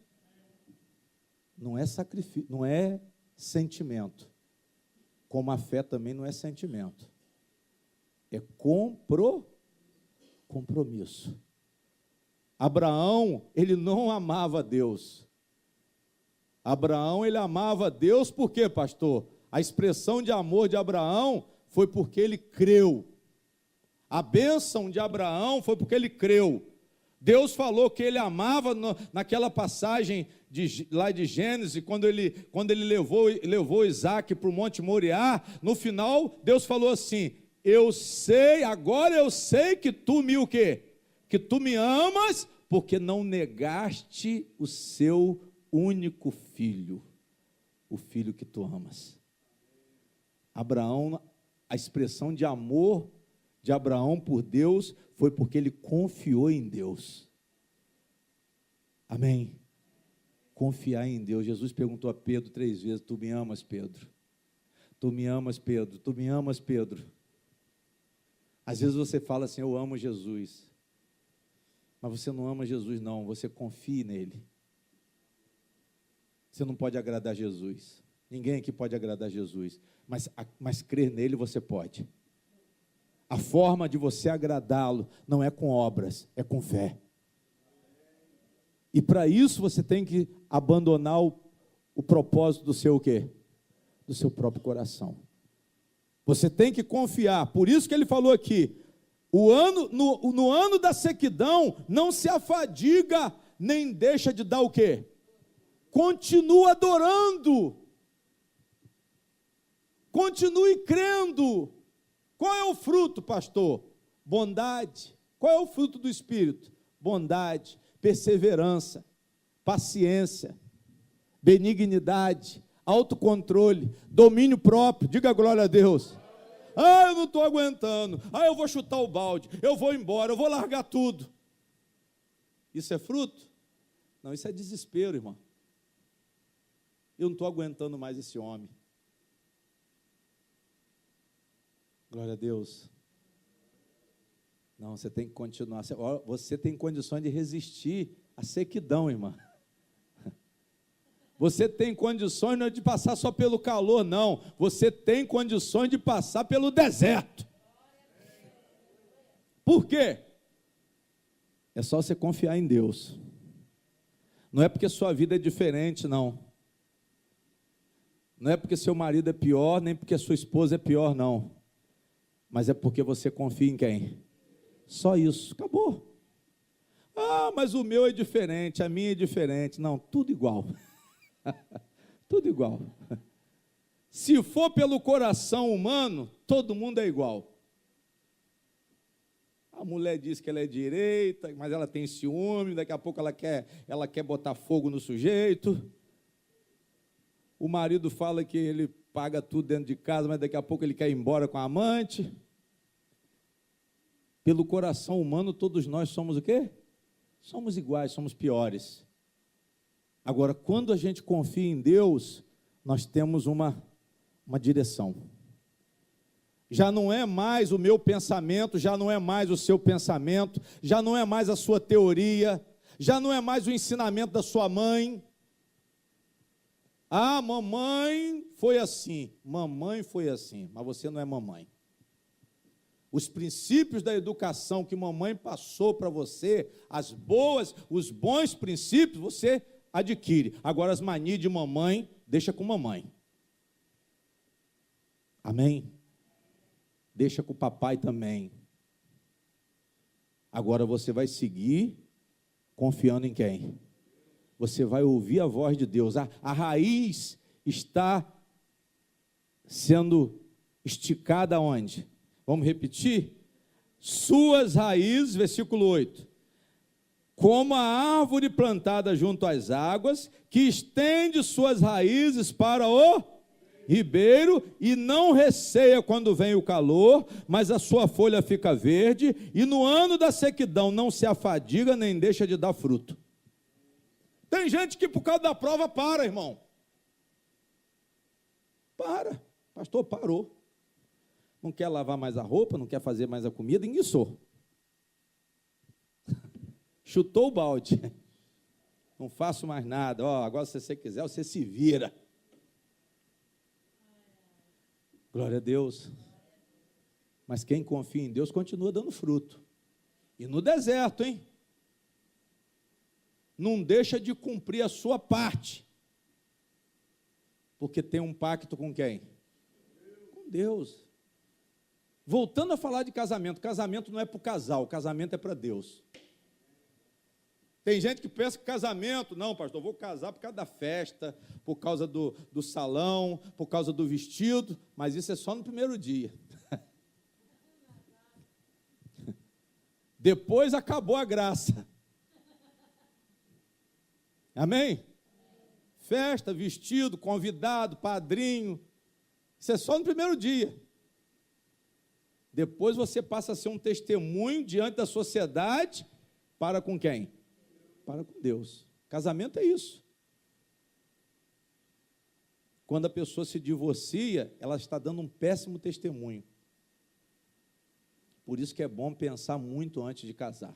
Não é sentimento. Como a fé também não é sentimento. É compromisso. Abraão, ele não amava Deus. Abraão, ele amava Deus por quê, pastor? A expressão de amor de Abraão foi porque ele creu. A bênção de Abraão foi porque ele creu. Deus falou que ele amava naquela passagem lá de Gênesis, quando ele levou Isaac para o Monte Moriá. No final, Deus falou assim: agora eu sei que tu me o quê? Que tu me amas, porque não negaste o seu único filho, o filho que tu amas. Abraão, a expressão de amor de Abraão por Deus foi porque ele confiou em Deus. Amém? Confiar em Deus. Jesus perguntou a Pedro 3 vezes: tu me amas, Pedro? Tu me amas, Pedro? Tu me amas, Pedro? Às vezes você fala assim: eu amo Jesus. Mas você não ama Jesus, não. Você confia nele. Você não pode agradar Jesus. Ninguém aqui pode agradar Jesus. Mas crer nele você pode. A forma de você agradá-lo não é com obras, é com fé. E para isso você tem que abandonar o propósito do seu o quê? Do seu próprio coração. Você tem que confiar. Por isso que ele falou aqui: no ano da sequidão, não se afadiga, nem deixa de dar o quê? Continua adorando. Continue crendo. Qual é o fruto, pastor? Bondade. Qual é o fruto do Espírito? Bondade, perseverança, paciência, benignidade, autocontrole, domínio próprio. Diga glória a Deus. Eu não estou aguentando. Eu vou chutar o balde, eu vou embora, eu vou largar tudo. Isso é fruto? Não, isso é desespero, irmão. Eu não estou aguentando mais esse homem. Glória a Deus. Não, você tem que continuar. Você tem condições de resistir à sequidão, irmã. Você tem condições não é de passar só pelo calor, não. Você tem condições de passar pelo deserto. Por quê? É só você confiar em Deus. Não é porque sua vida é diferente, não. Não é porque seu marido é pior, nem porque sua esposa é pior, não. Mas é porque você confia em quem? Só isso, acabou. Mas o meu é diferente, a minha é diferente. Não, tudo igual. Tudo igual. Se for pelo coração humano, todo mundo é igual. A mulher diz que ela é direita, mas ela tem ciúme, daqui a pouco ela quer botar fogo no sujeito. O marido fala que ele paga tudo dentro de casa, mas daqui a pouco ele quer ir embora com a amante. Pelo coração humano, todos nós somos o quê? Somos iguais, somos piores. Agora, quando a gente confia em Deus, nós temos uma direção. Já não é mais o meu pensamento, já não é mais o seu pensamento, já não é mais a sua teoria, já não é mais o ensinamento da sua mãe. Mamãe foi assim, mas você não é mamãe. Os princípios da educação que mamãe passou para você, os bons princípios, você adquire. Agora as manias de mamãe, deixa com mamãe. Amém? Deixa com o papai também. Agora você vai seguir confiando em quem? Você vai ouvir a voz de Deus. A raiz está sendo esticada onde? Vamos repetir? Suas raízes, versículo 8. Como a árvore plantada junto às águas, que estende suas raízes para o ribeiro, e não receia quando vem o calor, mas a sua folha fica verde, e no ano da sequidão não se afadiga, nem deixa de dar fruto. Tem gente que por causa da prova para, irmão. Para. Pastor, parou. Não quer lavar mais a roupa, não quer fazer mais a comida, enguiçou. Chutou o balde. Não faço mais nada. Agora se você quiser, você se vira. Glória a Deus. Mas quem confia em Deus continua dando fruto. E no deserto, hein? Não deixa de cumprir a sua parte. Porque tem um pacto com quem? Com Deus. Voltando a falar de casamento, casamento não é para o casal, casamento é para Deus. Tem gente que pensa que casamento, não, pastor, eu vou casar por causa da festa, por causa do salão, por causa do vestido, mas isso é só no primeiro dia. Depois acabou a graça. Amém? Festa, vestido, convidado, padrinho, isso é só no primeiro dia. Depois você passa a ser um testemunho diante da sociedade, para com quem? Para com Deus. Casamento é isso. Quando a pessoa se divorcia, ela está dando um péssimo testemunho. Por isso que é bom pensar muito antes de casar.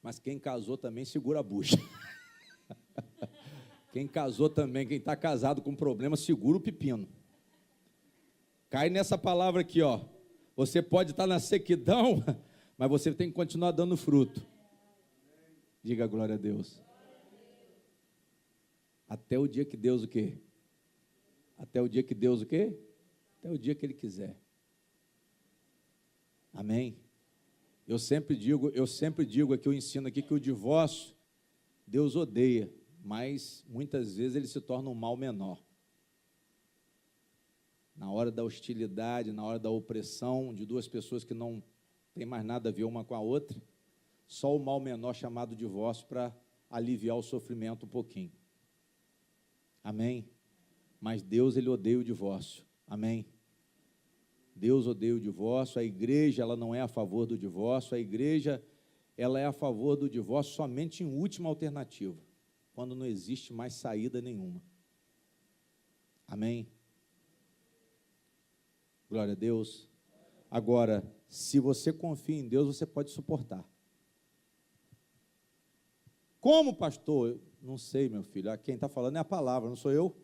Mas quem casou também segura a bucha. Quem casou também, quem está casado com problema, segura o pepino. Cai nessa palavra aqui, ó. Você pode estar na sequidão, mas você tem que continuar dando fruto. Diga glória a Deus. Até o dia que Deus o quê? Até o dia que Deus o quê? Até o dia que Ele quiser. Amém? Eu sempre digo aqui, eu ensino aqui que o divórcio, Deus odeia, mas muitas vezes ele se torna um mal menor. Na hora da hostilidade, na hora da opressão de duas pessoas que não têm mais nada a ver uma com a outra, só o mal menor chamado divórcio para aliviar o sofrimento um pouquinho. Amém? Mas Deus, Ele odeia o divórcio. Amém? Deus odeia o divórcio, a igreja, ela não é a favor do divórcio, a igreja, ela é a favor do divórcio somente em última alternativa, quando não existe mais saída nenhuma. Amém? Glória a Deus. Agora, se você confia em Deus, você pode suportar. Como, pastor? Eu não sei, meu filho. Quem está falando é a palavra, não sou eu.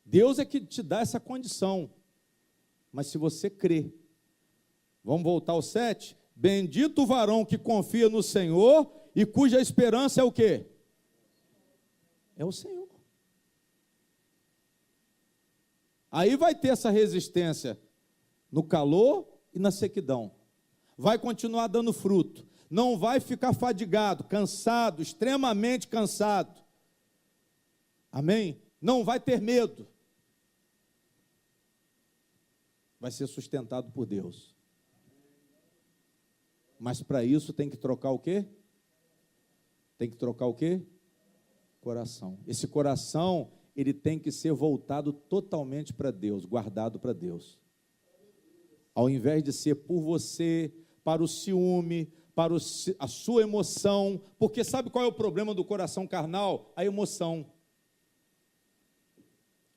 Deus é que te dá essa condição. Mas se você crê. Vamos voltar ao 7? Bendito o varão que confia no Senhor e cuja esperança é o quê? É o Senhor. Aí vai ter essa resistência no calor e na sequidão. Vai continuar dando fruto. Não vai ficar fadigado, cansado, extremamente cansado. Amém? Não vai ter medo. Vai ser sustentado por Deus. Mas para isso tem que trocar o quê? Tem que trocar o quê? Coração. Esse coração, ele tem que ser voltado totalmente para Deus, guardado para Deus. Ao invés de ser por você, para o ciúme, para a sua emoção, porque sabe qual é o problema do coração carnal? A emoção.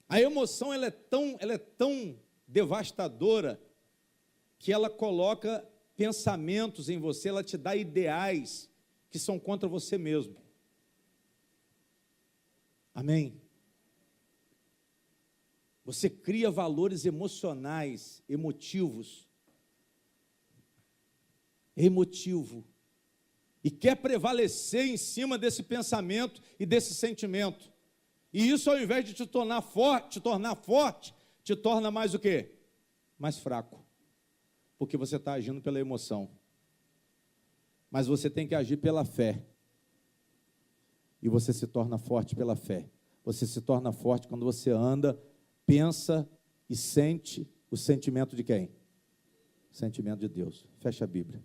A emoção, ela é tão devastadora, que ela coloca pensamentos em você, ela te dá ideais que são contra você mesmo. Amém? Você cria valores emocionais, emotivo, e quer prevalecer em cima desse pensamento e desse sentimento. E isso, ao invés de te tornar forte, te torna mais o quê? Mais fraco. Porque você está agindo pela emoção. Mas você tem que agir pela fé. E você se torna forte pela fé. Você se torna forte quando você anda, pensa e sente o sentimento de quem? O sentimento de Deus. Fecha a Bíblia.